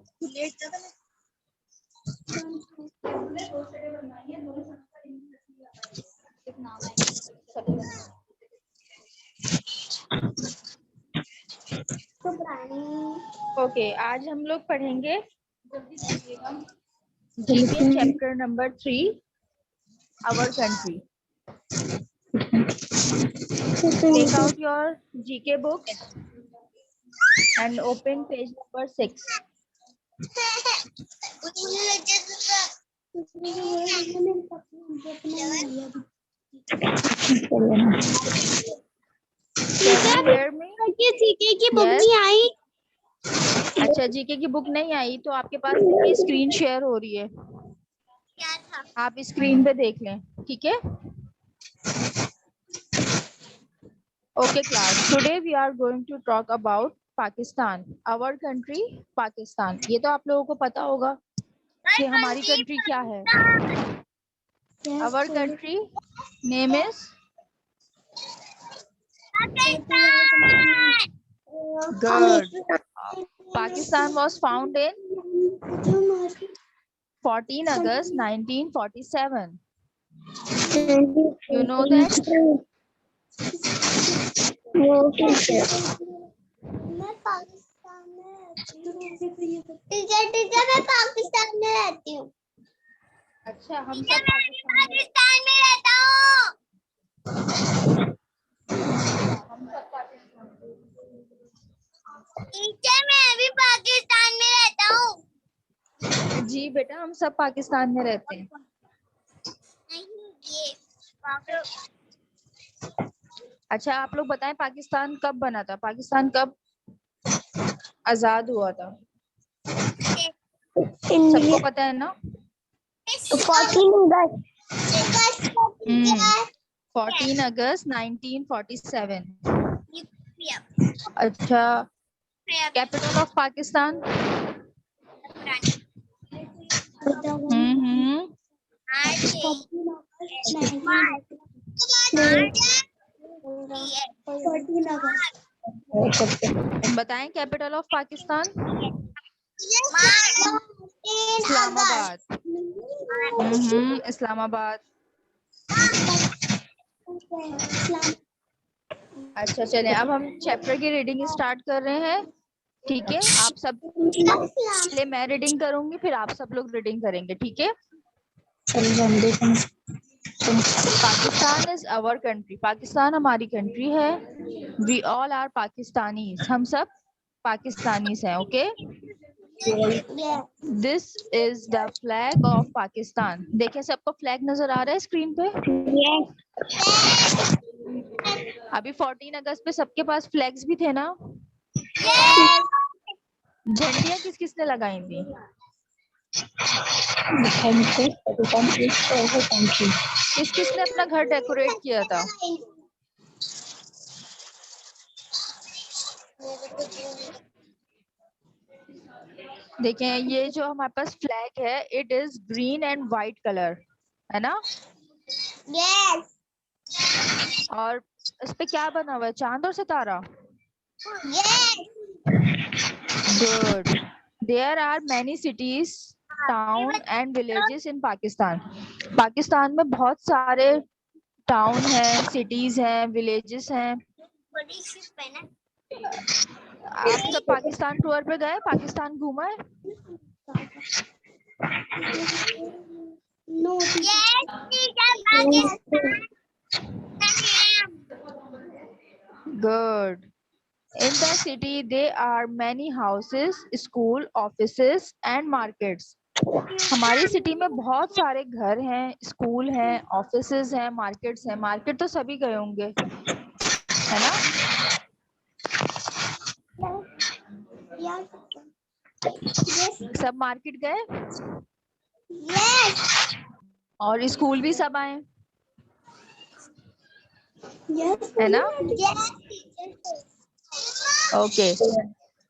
Okay, आज हम लोग पढ़ेंगे GK chapter number 3, our country. Take out your GK books and open page number 6. Can you hear me? GK की बुक Yes. नहीं आई। अच्छा, जीके की बुक नहीं आई तो आपके पास देखिए स्क्रीन शेयर हो रही है, क्या था? आप स्क्रीन पे देख लें, ठीक है? Okay class, today we are going to talk about Pakistan, our country, Pakistan. ये तो आप लोगों को पता होगा कि हमारी कंट्री क्या है. Our country name is good. Pakistan was found in 14 August 1947. You know that? मैं पाकिस्तान में रहती हूँ। टीचर मैं पाकिस्तान में रहती हूँ। अच्छा, हम टीचर सब मैं भी पाकिस्तान में रहता हूँ। टीचर मैं भी पाकिस्तान में रहता हूँ। जी बेटा, हम सब पाकिस्तान में रहते हैं. नहीं, ये अच्छा, आप लोग बताएं पाकिस्तान कब बना था, पाकिस्तान कब आजाद हुआ था? सबको पता है ना? 14 अगस्त 1947. अच्छा, कैपिटल ऑफ पाकिस्तान? बताएं कैपिटल ऑफ पाकिस्तान? इस्लामाबाद. इस्लामाबाद. अच्छा चलें, अब हम चैप्टर की रीडिंग स्टार्ट कर रहे हैं, ठीक है? आप सब पहले मैं रीडिंग करूंगी, फिर आप सब लोग रीडिंग करेंगे, ठीक है? Pakistan is our country. Pakistan हमारी कंट्री है. We all are Pakistanis. हम सब पाकिस्तानीज हैं. Okay, this is the flag of Pakistan. देखिए, सबको फ्लैग नजर आ रहा है स्क्रीन पे? अभी 14 अगस्त पे सबके पास फ्लैग्स भी थे ना? झंडियां किस किसने लगाई थी? किस किसने अपना घर डेकोरेट किया था? देखें, ये जो हमारे पास फ्लैग है, it is green and white colour, है ना? Yes. और इस पे क्या बना हुआ है? चांद और सितारा. Yes. Good. There are many cities, town and villages in Pakistan. Pakistan में बहुत सारे टाउन हैं, सिटीज हैं, विलेजेस हैं. बड़ी शिप है ना? आप सब पाकिस्तान टूर पे गए? पाकिस्तान घूमा है? No. Yes, teacher, Pakistan. Good. In the city there are many houses, school, offices and markets. हमारी सिटी में बहुत सारे घर हैं, स्कूल हैं, ऑफिसेज हैं, मार्केट्स हैं. मार्केट तो सभी गए होंगे, है ना? सब मार्केट गए? Yes. और स्कूल भी सब आए, Yes. है ना? Yes. Okay.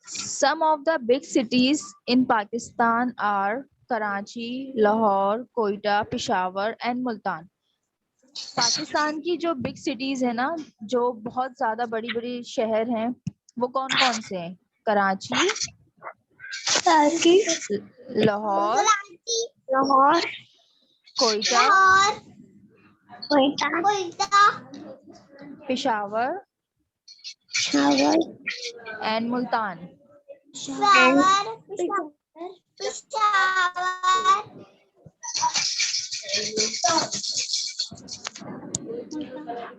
Some of the big cities in Pakistan are Karachi, Lahore, Quetta, Peshawar and Multan. Pakistan की जो बिग सिटीज है ना, जो बहुत ज्यादा बड़ी बड़ी शहर हैं, वो कौन कौन से हैं? Karachi, Lahore, Quetta, Peshawar Shower. and Multan. Shower. Shower.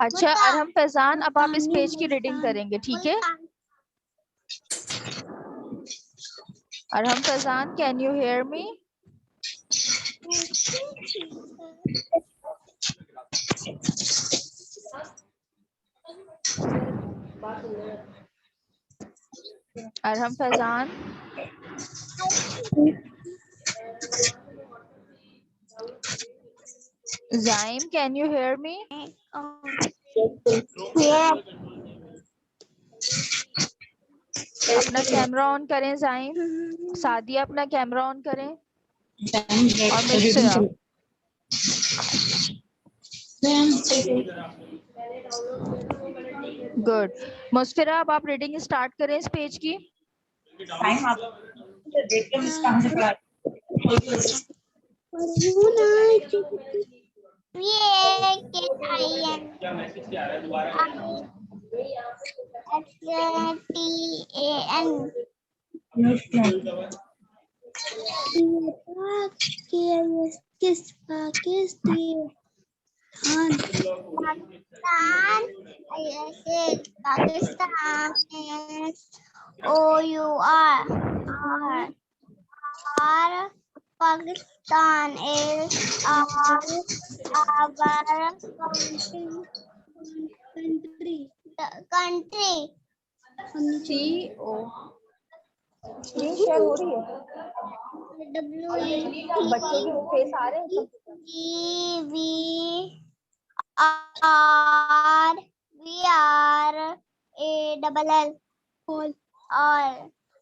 अच्छा अरहम फैजान, अब आप इस पेज की रीडिंग करेंगे, ठीक है? Arham Faizan, can you hear me? Arham Faizan, Zaim, can you hear me? Yes. अपना कैमरा ऑन करें जाइम। सादिया अपना कैमरा ऑन करें और मुस्फिरा। गुड। मुस्फिरा, अब आप रीडिंग स्टार्ट करें इस पेज की। Pakistan is OUR. Pakistan is our country. Screen share हो रही है? बच्चों के फेस आ रहे हैं?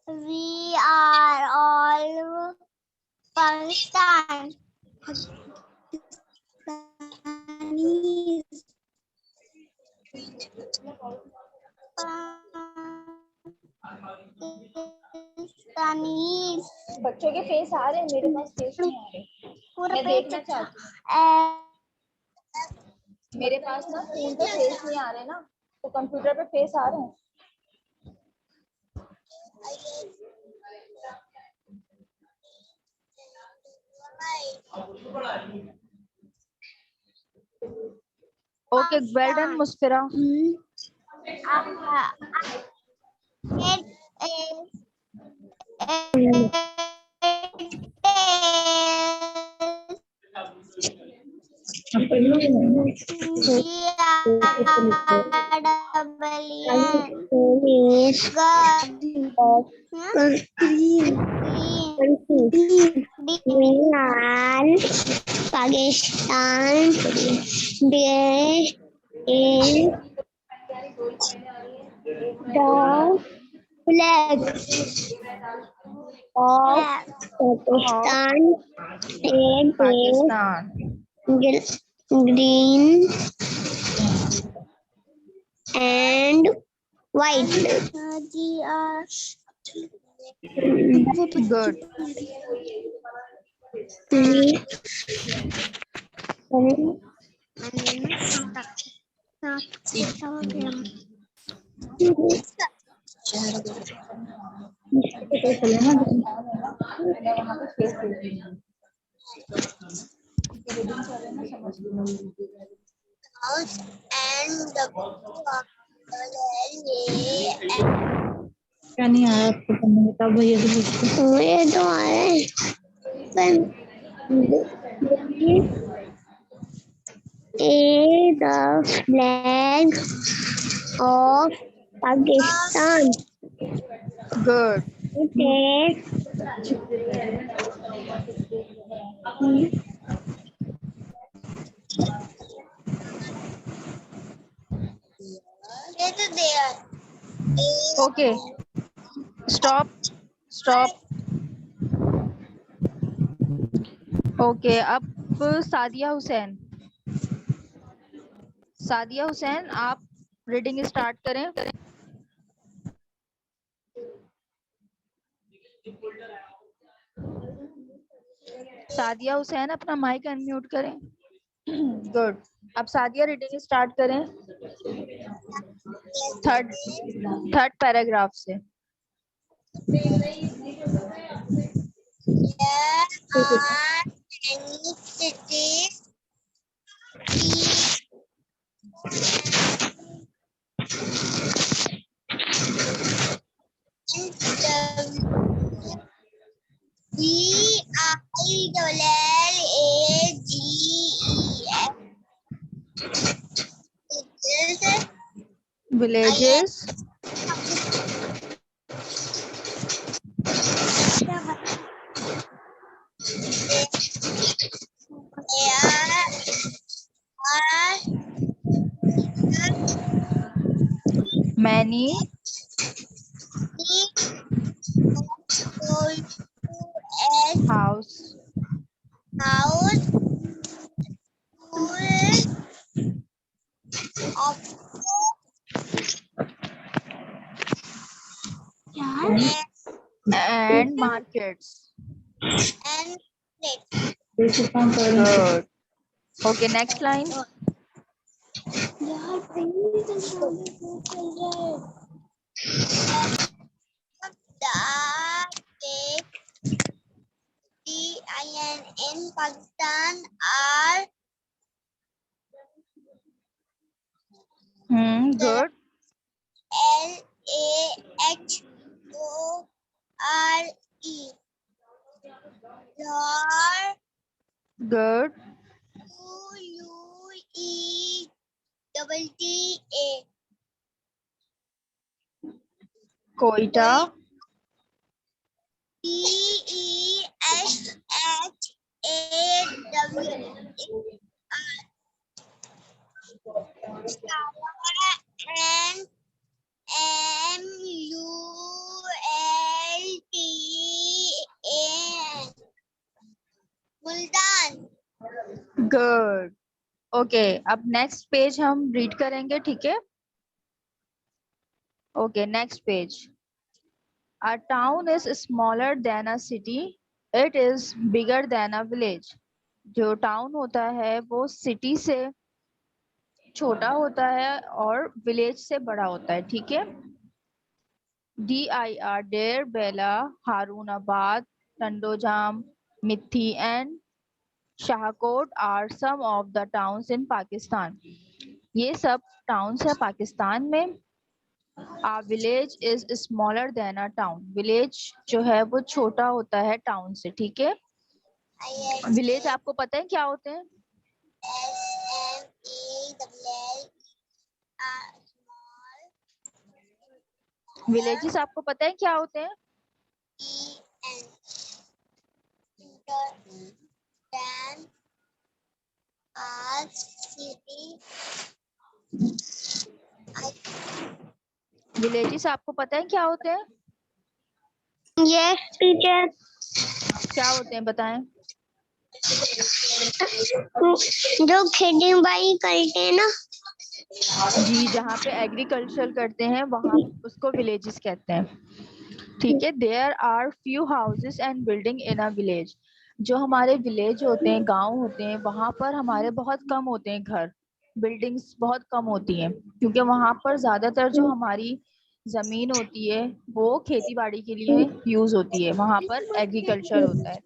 We are all Pakistan. Pakistanis. बच्चों के फेस आ रहे हैं, मेरे पास फेस नहीं आ रहे। मैं देखना चाहती हूँ। मेरे पास ना फोन पे फेस नहीं आ रहे ना, तो कंप्यूटर पे फेस आ रहे हैं। Okay, well done Musfira. Pakistan based in the flag of Pakistan and Pakistan. green and white. Good. क्या नहीं आया आपको पढ़ने में? तब भैया से पूछते। मुझे तो आ रहा है the flag of Pakistan. Good. Okay. Okay, stop stop. Okay, अब सादिया हुसैन। सादिया हुसैन, आप रीडिंग स्टार्ट करें। सादिया हुसैन, अपना माइक अनम्यूट करें। गुड। अब सादिया रीडिंग स्टार्ट करें। थर्ड पैराग्राफ से। There are many cities villages many house house and markets. and Good. Okay, next line. the in Pakistan are Good. LAHORE, Lahore, Good. QUETTA, Quetta. PESHAWAR, and MULTAN, Multan. Good. Okay, अब next page हम read करेंगे, ठीक है? Okay, next page. A town is smaller than a city. It is bigger than a village. जो town होता है वो city से छोटा होता है और village से बड़ा होता है, ठीक है? DIR, Deir, Bela, Harunabad, Tandojam, Mithi and Shahkot are some of the towns in Pakistan. ये सब towns है पाकिस्तान में. A village is smaller than a town. Village जो है वो छोटा होता है town से, ठीक है? Village आपको पता है क्या होते हैं? Villages आपको पता है क्या होते हैं? Villages आपको पता है क्या होते हैं? Yes, teacher. क्या होते हैं बताएं? जो खेती बाड़ी करते हैं ना, जी, जहाँ पे एग्रीकल्चर करते हैं वहाँ उसको विलेजेस कहते हैं, ठीक है? There are few houses and building in a village. जो हमारे विलेज होते हैं, गांव होते हैं, वहाँ पर हमारे बहुत कम होते हैं घर, बिल्डिंग्स बहुत कम होती हैं, क्योंकि वहाँ पर ज्यादातर जो हमारी जमीन होती है वो खेती बाड़ी के लिए यूज होती है, वहाँ पर एग्रीकल्चर होता है,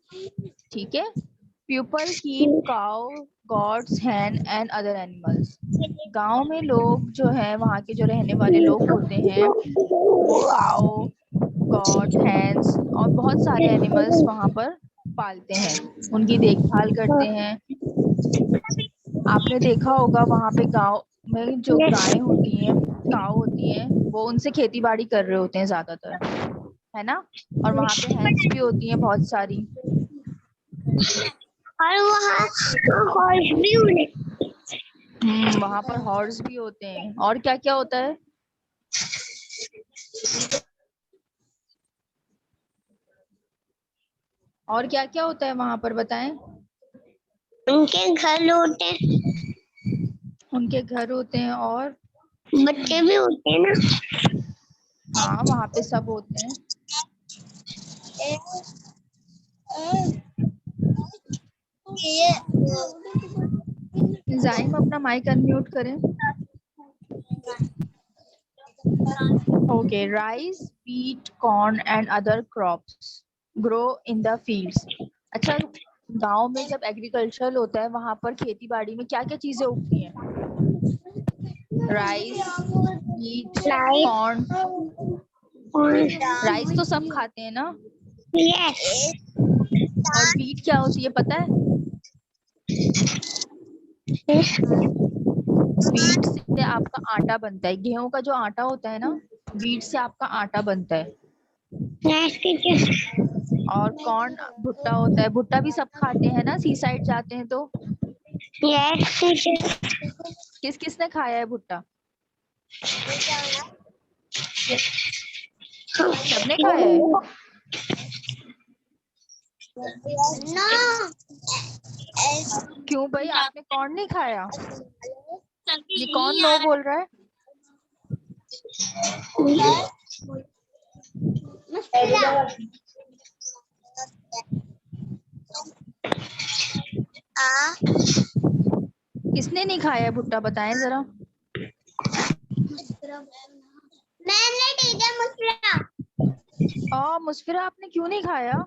ठीक है? People keep cow, goats, hen and other animals. गांव में लोग जो है, वहाँ के जो रहने वाले लोग होते हैं वो काउ, गॉड, हैंस और बहुत सारे एनिमल्स वहाँ पर पालते हैं, उनकी देखभाल करते हैं. आपने देखा होगा वहाँ पे गांव में जो गायें होती हैं, काउ होती हैं, वो उनसे खेती बाड़ी कर रहे होते हैं ज्यादातर, है ना? और वहाँ पे हैंस भी होती हैं बहुत सारी. और वहाँ हॉर्स भी होते, वहाँ पर हॉर्स भी होते हैं. और क्या क्या होता है? और क्या क्या होता है वहाँ पर बताएं? उनके घर होते हैं, उनके घर होते हैं और बच्चे भी होते हैं ना. हाँ, वहाँ पे सब होते हैं. जाइम अपना माइक अनम्यूट करें. Okay, rice, wheat, corn and other crops grow in the fields. अच्छा, गांव में जब एग्रीकल्चर होता है वहां पर खेती बाड़ी में क्या क्या चीजें उगती हैं? Rice, wheat, Like, corn. Rice तो सब खाते हैं ना, yes. और व्हीट क्या होती है पता है? व्हीट से आपका आटा बनता है, गेहूं का जो आटा होता है ना, व्हीट से आपका आटा बनता है. Yes, teacher. और कॉर्न भुट्टा होता है, भुट्टा भी सब खाते हैं ना, सी साइड जाते हैं तो. Yes, teacher. किस किस ने खाया है भुट्टा? सबने खाया है. No. क्यों भाई, आपने कॉर्न नहीं खाया? ये कौन नो बोल रहा है? किसने नहीं खाया है भुट्टा, बताएं जरा. मैंने टीचर मुस्कुरा. मुस्फिरा, आपने क्यों नहीं खाया?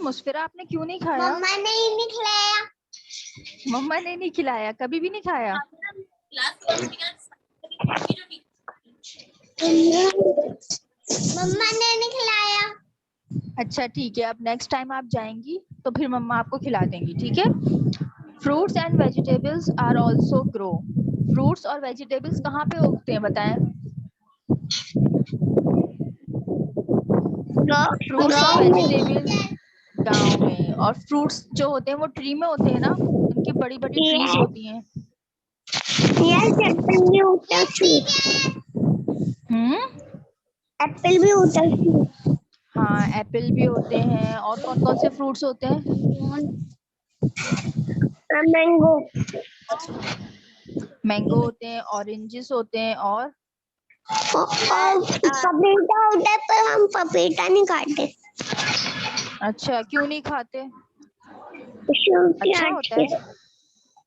मुस्फिरा, आपने क्यों नहीं खाया? मम्मा ने ही नहीं खिलाया. मम्मा ने नहीं खिलाया, कभी भी नहीं खाया. मम्मा ने नहीं खिलाया. अच्छा ठीक है, अब नेक्स्ट टाइम आप जाएंगी तो फिर मम्मा आपको खिला देंगी, ठीक है. Fruits and vegetables are also grow. Fruits और वेजिटेबल्स कहाँ पे उगते हैं बताएं? फ्रूट्स और वेजिटेबल्स गांव में. और फ्रूट्स जो होते हैं वो ट्री में होते हैं ना, उनकी बड़ी बड़ी ट्रीज होती हैं. Yes, एप्पल भी होता है. एप्पल भी होता है. हाँ, एप्पल भी होते हैं. और कौन कौन से फ्रूट्स होते हैं? मैंगो. मैंगो होते हैं, ऑरेंजेस होते हैं, और पपीता होता है, पर हम पपीता नहीं खाते. अच्छा, क्यों नहीं खाते? उल्टी अच्छा होता आती है. है.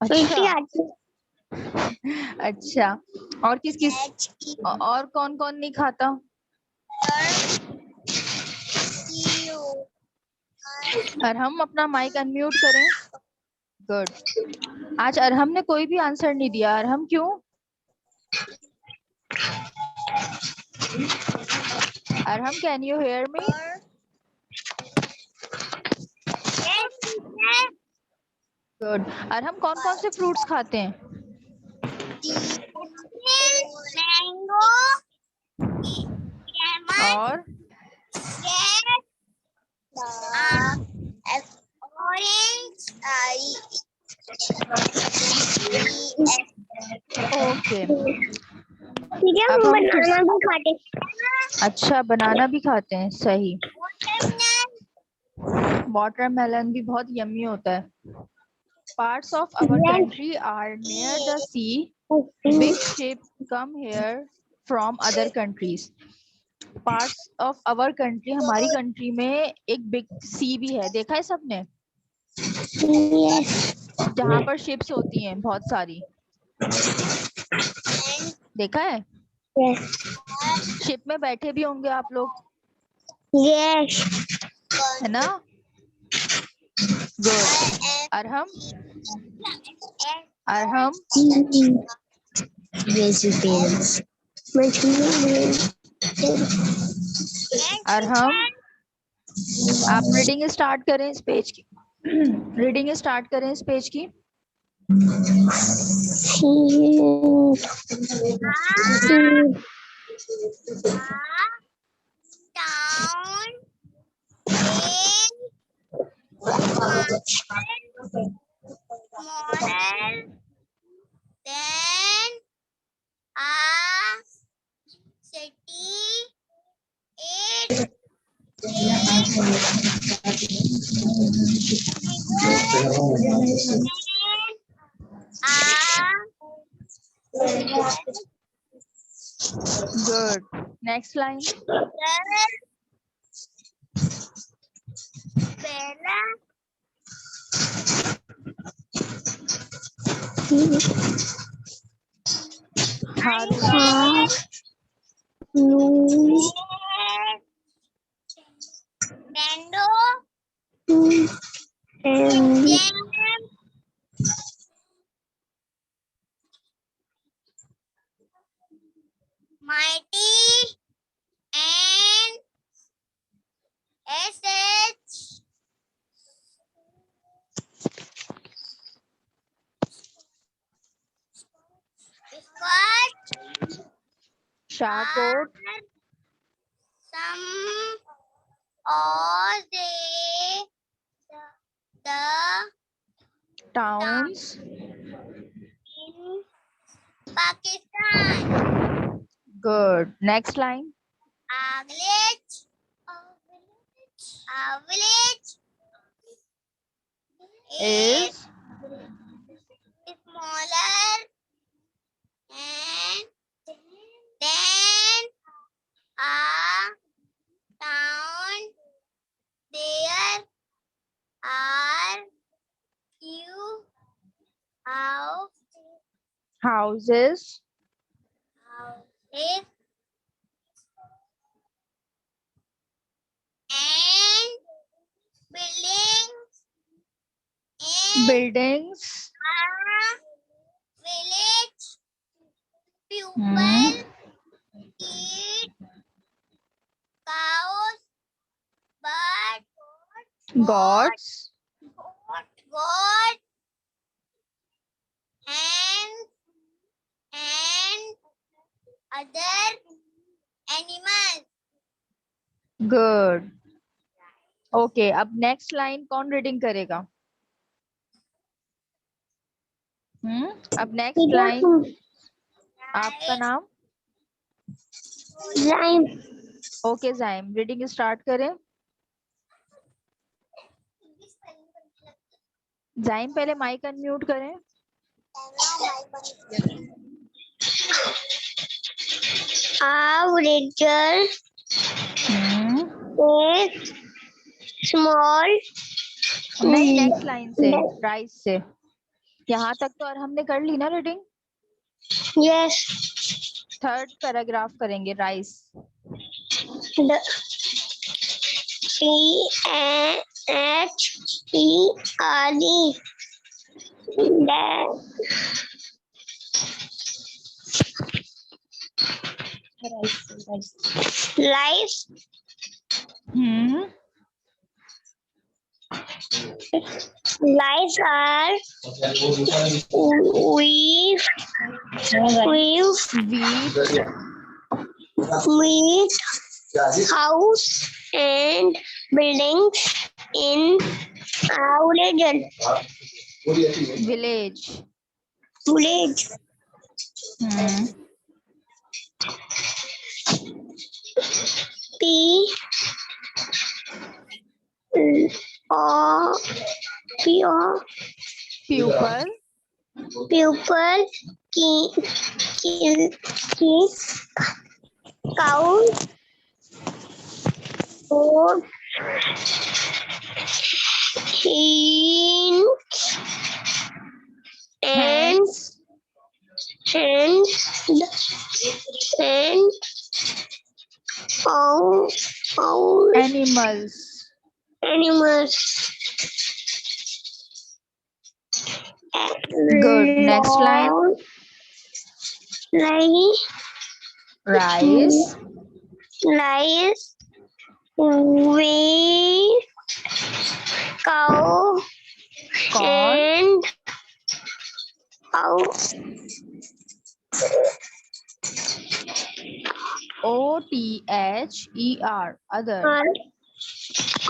उल्टी अच्छा आती है. अच्छा. और किस किस और कौन कौन नहीं खाता? अरहम, अपना माइक अनम्यूट करें. गुड. आज अरहम ने कोई भी आंसर नहीं दिया. अरहम क्यों? Arham, can you hear me? Good. Arham कौन कौन से फ्रूट्स खाते हैं? मैंगो. और ऑरेंज. ओके. ठीक है, अब हम हम बनाना भी खाते. अच्छा, बनाना भी खाते हैं, सही. वाटरमेलन भी बहुत यम्मी होता है. Parts of our country are near the sea. Big ships come here from other countries. Parts of our country, हमारी कंट्री में एक बिग सी भी है, देखा है सबने? जहाँ पर शिप्स होती हैं बहुत सारी, देखा है? शिप में बैठे भी होंगे आप लोग, है ना? गुड. अरहम, अरहम, अरहम, आप रीडिंग स्टार्ट करें इस पेज की. रीडिंग स्टार्ट करें इस पेज की. Then a city. It Good. Next line. Harunabad, Nintendo, Jam, Mighty, and SH, Scott, Shahkot, some of the towns. in Pakistan. Good. Next line. A village is Is smaller and then a town. There are few houses. houses and buildings in Buildings. a village. People Hmm. eat cows, but Gods. goat and other animals. Good. Okay. अब next line कौन reading करेगा? अब next line आपका नाम? Rhyme. Okay, Zaim. Reading start करें. Zaim पहले mic unmute करें. A village is small. नहीं next line से rise से. यहाँ तक तो और हमने कर ली ना reading. Yes. Third paragraph करेंगे rise. The CHERD. Life lives are with house and buildings in our Village. village. P O Pupil. pupil count food Hands. and all Animals. animals. Good. Next line. Rice. Lies with cow Corn. and cow. OTHER. Other.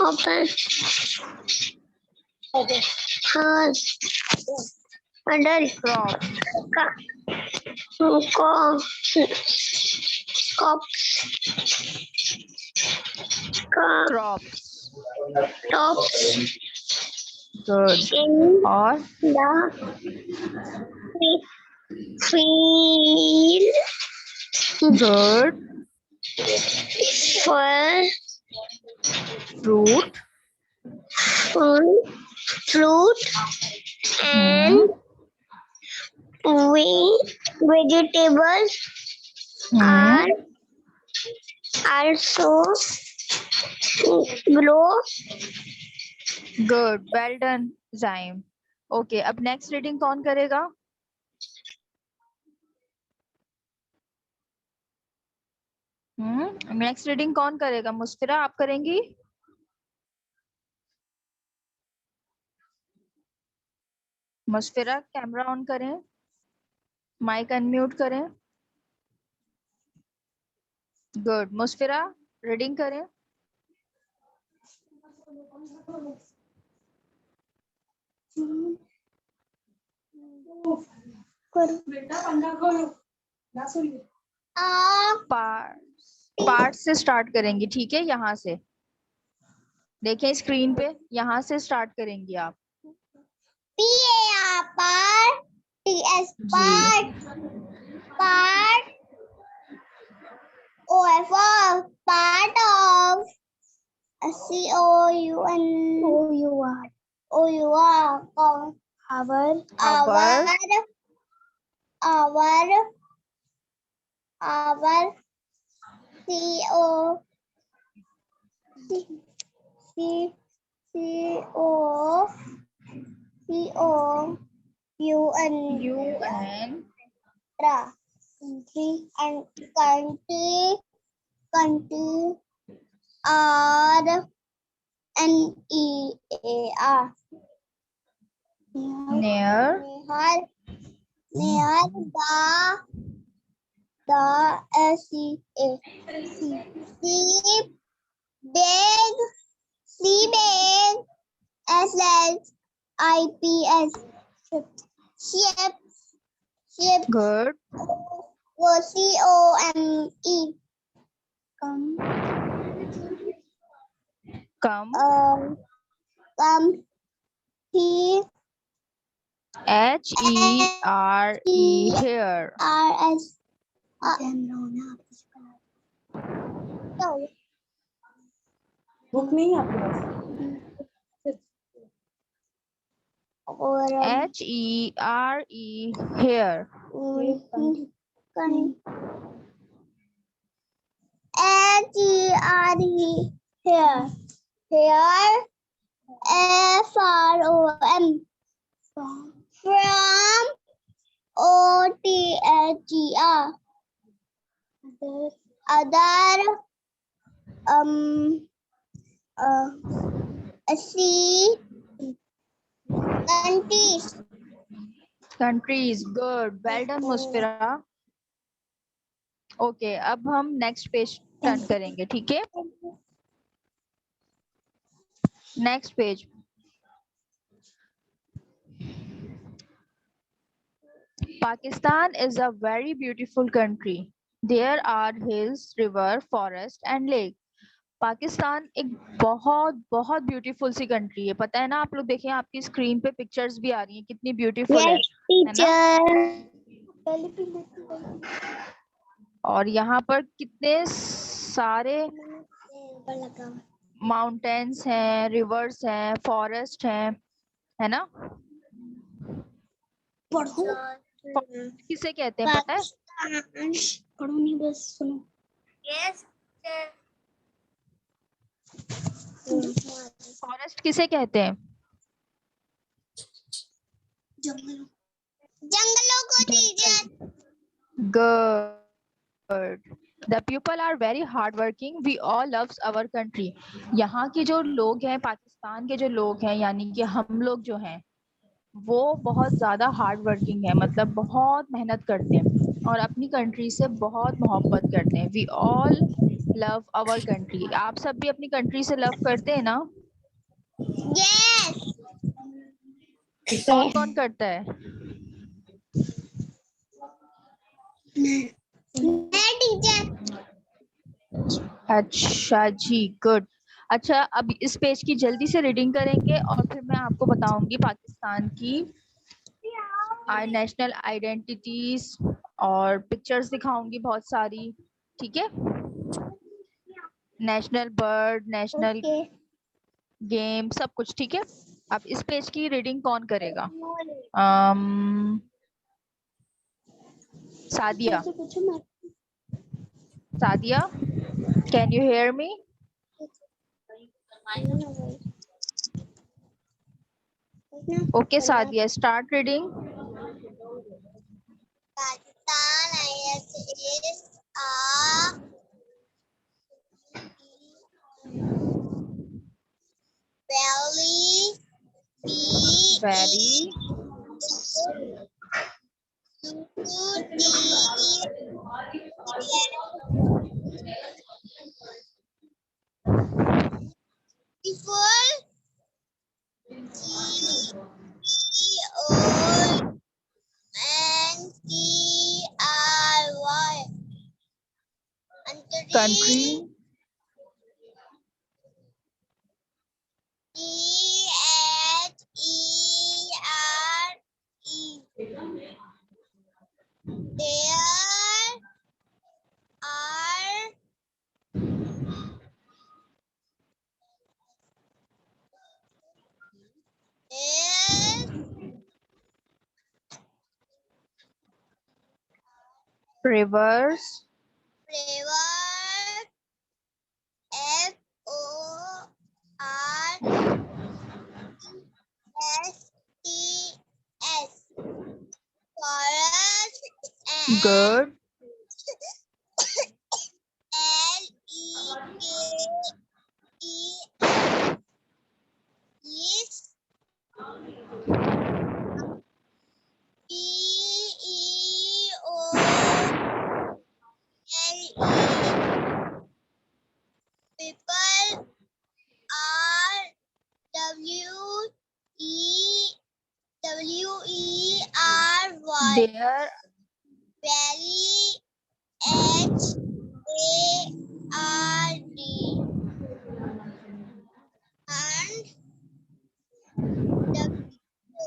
Open. Under Crop. Crops. Tops Good. in Or the field good. for Fruit. fruit and vegetables are also grow. Good, well done जाइम। Okay, अब next reading कौन करेगा? Next reading कौन करेगा? मुस्फिरा आप करेंगी? Musfira camera on करें, mic unmute करें। गुड, मुस्फिरा रीडिंग करें। पार्ट से स्टार्ट करेंगी, ठीक है? यहाँ से देखें स्क्रीन पे, यहाँ से स्टार्ट करेंगी आप। Part, TS part, part, OFR, part of COUN, OUR, our UN country and country are NEAR. near Near the SCA. Sea big SLS IPS ship good. COME come P HERE here। RS book नहीं है आपके पास? और HERE here। HERE here FROM from OTHER other C countries, good, well done Musfira. Okay, अब हम next page turn करेंगे, ठीक है? Next page. Pakistan is a very beautiful country. There are hills, river, forest and lake. Pakistan एक बहुत बहुत beautiful सी country है, पता है ना? आप लोग देखें, आपकी स्क्रीन पे पिक्चर्स भी आ रही हैं, कितनी ब्यूटीफुल है ना? और यहाँ पर कितने सारे माउंटेन्स हैं, रिवर्स हैं, फॉरेस्ट हैं, है ना? किसे कहते हैं पता है? पढ़ो नहीं, बस सुनो। फॉरेस्ट किसे कहते हैं? जंगलों को दीजिए। Good. The people are very hardworking. We all loves our country. यहाँ के जो लोग हैं, पाकिस्तान के जो लोग हैं, यानी कि हम लोग जो हैं, वो बहुत ज़्यादा हार्ड वर्किंग है, मतलब बहुत मेहनत करते हैं और अपनी कंट्री से बहुत मोहब्बत करते हैं। We all love our country. आप सब भी अपनी कंट्री से लव करते हैं ना? Yes. कौन कौन करता है? मैं टीचर। अच्छा जी, गुड। अच्छा, अब इस पेज की जल्दी से रीडिंग करेंगे और फिर मैं आपको बताऊंगी पाकिस्तान की नेशनल आइडेंटिटीज और पिक्चर्स दिखाऊंगी बहुत सारी, ठीक है? नेशनल बर्ड, नेशनल गेम, सब कुछ, ठीक है? اب اس پیج کی ریڈنگ کون کرے گا؟ Sadia. Sadia, can you hear me? Okay, Sadiya, start reading. Pakistan is a Very beautiful country, rivers, forest good, people are W-E-R-Y. there, Valley H-A-R-D. And W-O-R-T.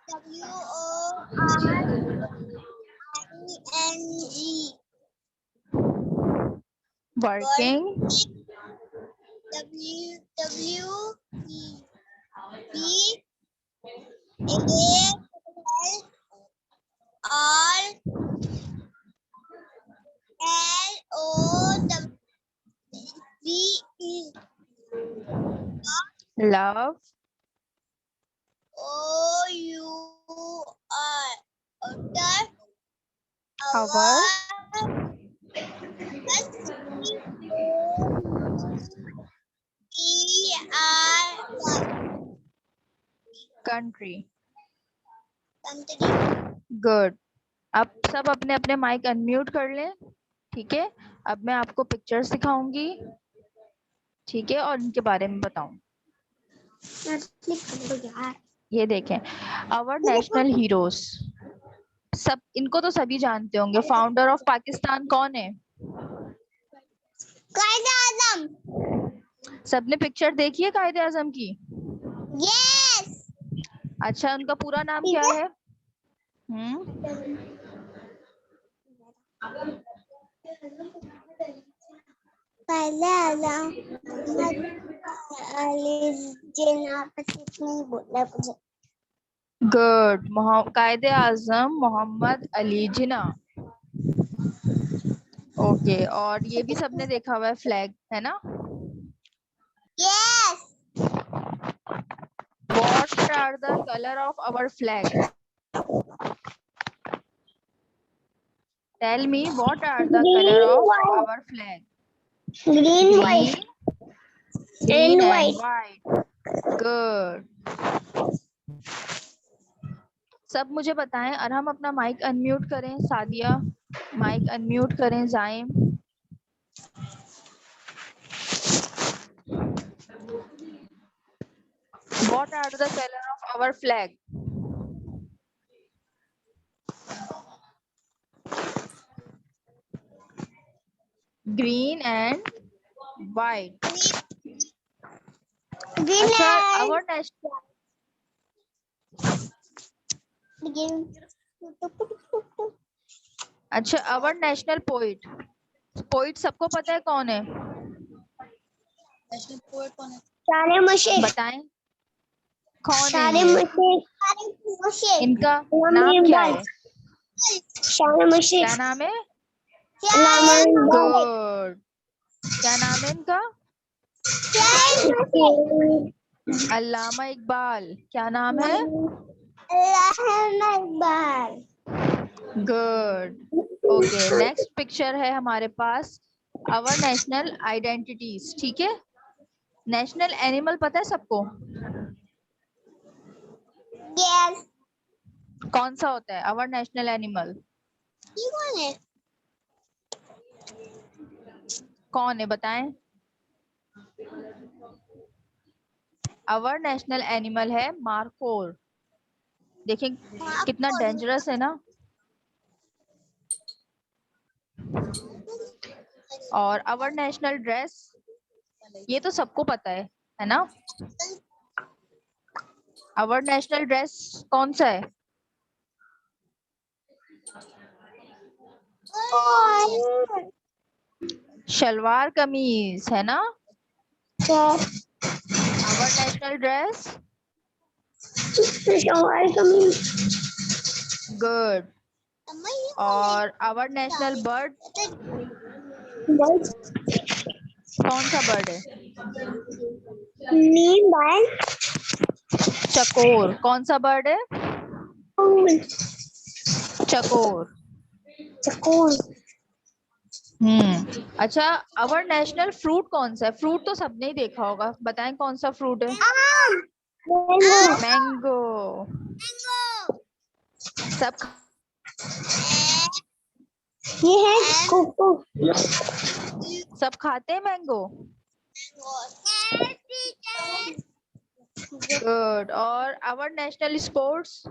W-O-R-I-N-G. working, W-W-E-A-L-O-W-E. love, O-U-R. Otter. our, S-E-O-E-R-Y. country. Country. Good. अब सब अपने अपने mic unmute कर लें. ठीक है, अब मैं आपको पिक्चर्स दिखाऊंगी. ठीक है, और इनके बारे में बताऊं. ये देखें, आवर नेशनल हीरोज. सब इनको तो सभी जानते होंगे. फाउंडर ऑफ पाकिस्तान कौन है? कायदे आजम. सबने पिक्चर देखी है कायदे आजम की? Yes. अच्छा, उनका पूरा नाम क्या है? कायदे आजम अली जिन्ना नहीं बोला मुझे. गुड. कायदे आजम मोहम्मद अली जिन्ना. ओके, और ये भी सबने देखा हुआ है, फ्लैग है ना? Yes. What are the color of our flag? Tell me, what are the color of our flag? Green, white. Green and white. white. Good. सब मुझे बताएं. और हम अपना माइक अनम्यूट करें. सादिया, माइक अनम्यूट करें. जाइम. What are the color of our flag? Green and white. Green अच्छा, and our national अच्छा our national poet. पोइट सबको पता है कौन है? सारे मुशीक बताएं कौन है सारे ये? मुशीक इनका इमाम नाम क्या इकबाल। है? सारे मुशीक क्या नाम है? इलामा इकबाल। गुड। क्या नाम है इनका? अल्लामा इकबाल। क्या नाम है? Allama Iqbal. Good. Okay, next picture है हमारे पास आवर नेशनल आइडेंटिटीज। ठीक है, नेशनल एनिमल पता है सबको? यस। कौन सा होता है आवर नेशनल एनिमल? ये कौन है? कौन है बताएं? आवर नेशनल एनिमल है मार्कोर। देखिए कितना डेंजरस है ना। और आवर नेशनल ड्रेस, ये तो सबको पता है ना? आवर नेशनल ड्रेस कौन सा है? शलवार कमीज है ना? Our national dress. गुड। और आवर नेशनल बर्ड कौन सा बर्ड है? चकोर। कौन सा बर्ड है? चकोर। अच्छा, आवर नेशनल फ्रूट कौन सा है? फ्रूट तो सबने ही देखा होगा, बताएं कौन सा फ्रूट है? मैंगो। सब ये है कोको। सब खाते हैं मैंगो। गुड। और आवर नेशनल स्पोर्ट्स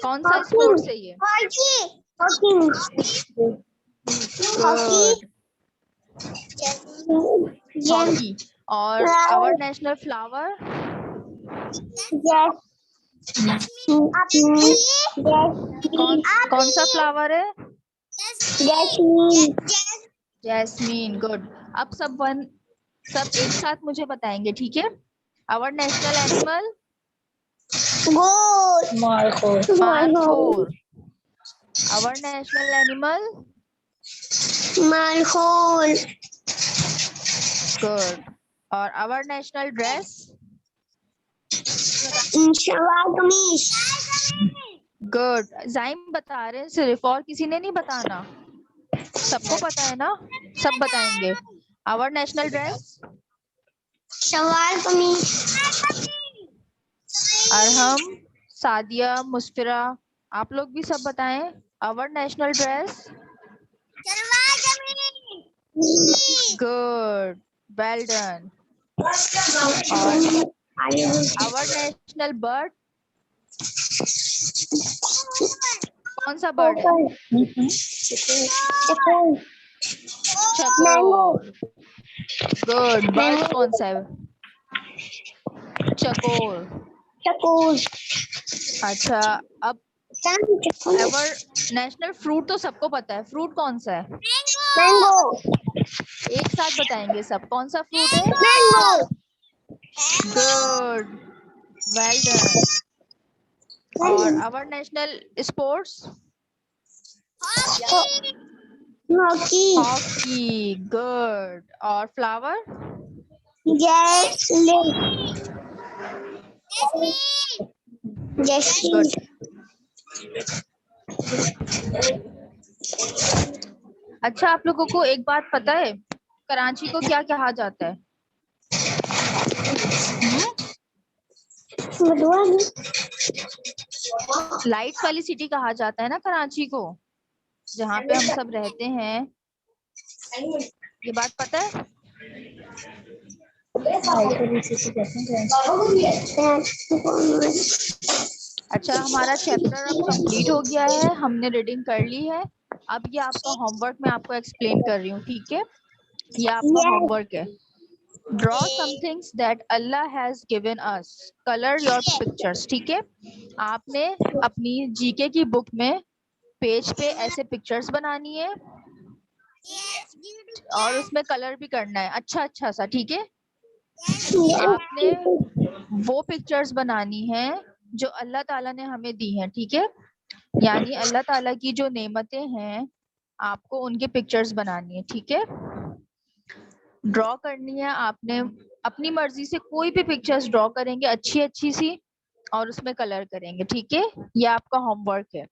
कौन सा स्पोर्ट्स है ये? Good, hockey. और आवर नेशनल फ्लावर कौन सा फ्लावर है? जैस्मीन। गुड। अब सब एक साथ मुझे बताएंगे, ठीक है? आवर नेशनल एनिमल मार्कोर। Our national animal good. और our national dress good. Zaim बता रहे हैं सिर्फ, और किसी ने नहीं बताना। सबको पता है ना, सब बताएंगे। आवर नेशनल ड्रेस सवाल कमीज। अरहम, सादिया, मुस्फिरा, आप लोग भी सब बताएं। Our national dress good, well done. और आवर नेशनल बर्ड कौन सा बर्ड है? चकोर। गुड। बर्ड कौन सा है? चकोर। अच्छा, अब एवर नेशनल फ्रूट तो सबको पता है, फ्रूट कौन सा है? एक साथ बताएंगे सब, कौन सा फ्रूट है? Good, well done. और our national sports hockey. Good. और फ्लावर गुड। अच्छा, आप लोगों को एक बात पता है, कराची को क्या कहा जाता है? लाइट्स वाली सिटी कहा जाता है ना कराची को, जहाँ पे हम सब रहते हैं। ये बात पता है? अच्छा, हमारा चैप्टर अब कंप्लीट हो गया है, हमने रीडिंग कर ली है। अब ये आपका होमवर्क मैं आपको एक्सप्लेन कर रही हूँ, ठीक है? ये आपका होमवर्क है। Draw somethings that Allah has given us, colour your pictures. ठीक है, आपने अपनी जीके की बुक में पेज पे ऐसे पिक्चर्स बनानी है اور اس میں کلر بھی کرنا ہے اچھا اچھا سا, ٹھیک ہے. آپ نے وہ پکچرز بنانی ہے جو اللہ تعالیٰ نے ہمیں دی ہیں, ٹھیک ہے. یعنی اللہ تعالیٰ کی جو نعمتیں ہیں آپ کو ان کی پکچرز بنانی ہے, ٹھیک ہے. ڈرا کرنی ہے آپ نے اپنی مرضی سے, کوئی بھی پکچرز ڈرا کریں گے اچھی اچھی سی, اور اس میں کلر کریں گے, ٹھیک ہے. یہ آپ کا ہوم ورک ہے,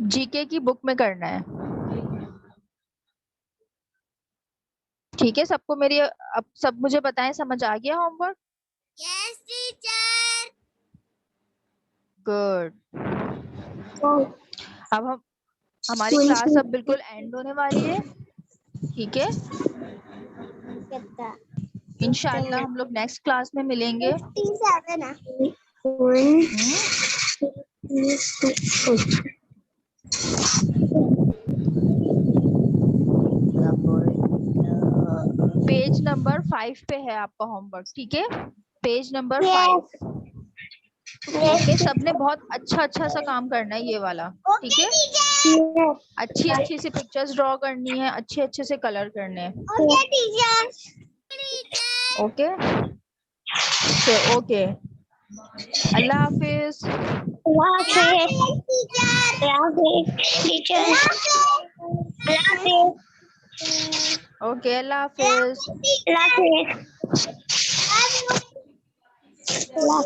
جی کے کی بک میں کرنا ہے, ٹھیک ہے. سب کو میری اب سب مجھے بتائیں سمجھ آ گیا home work? Yes, teacher. Good. اب ہماری کلاس اب بالکل اینڈ ہونے والی ہے, ٹھیک ہے. انشاءاللہ ہم لوگ نیکسٹ کلاس میں ملیں گے. 57. پیج نمبر 5 پہ ہے آپ کا ہوم ورک, ٹھیک ہے. پیج نمبر 5, ٹھیک ہے. سب نے بہت اچھا اچھا سا کام کرنا ہے یہ والا, ٹھیک ہے. اچھی اچھی سی پکچرز ڈرا کرنی ہے, اچھے اچھے سے کلر کرنے ہیں, اوکے. اوکے, اللہ حافظ. اوکے, اللہ حافظ.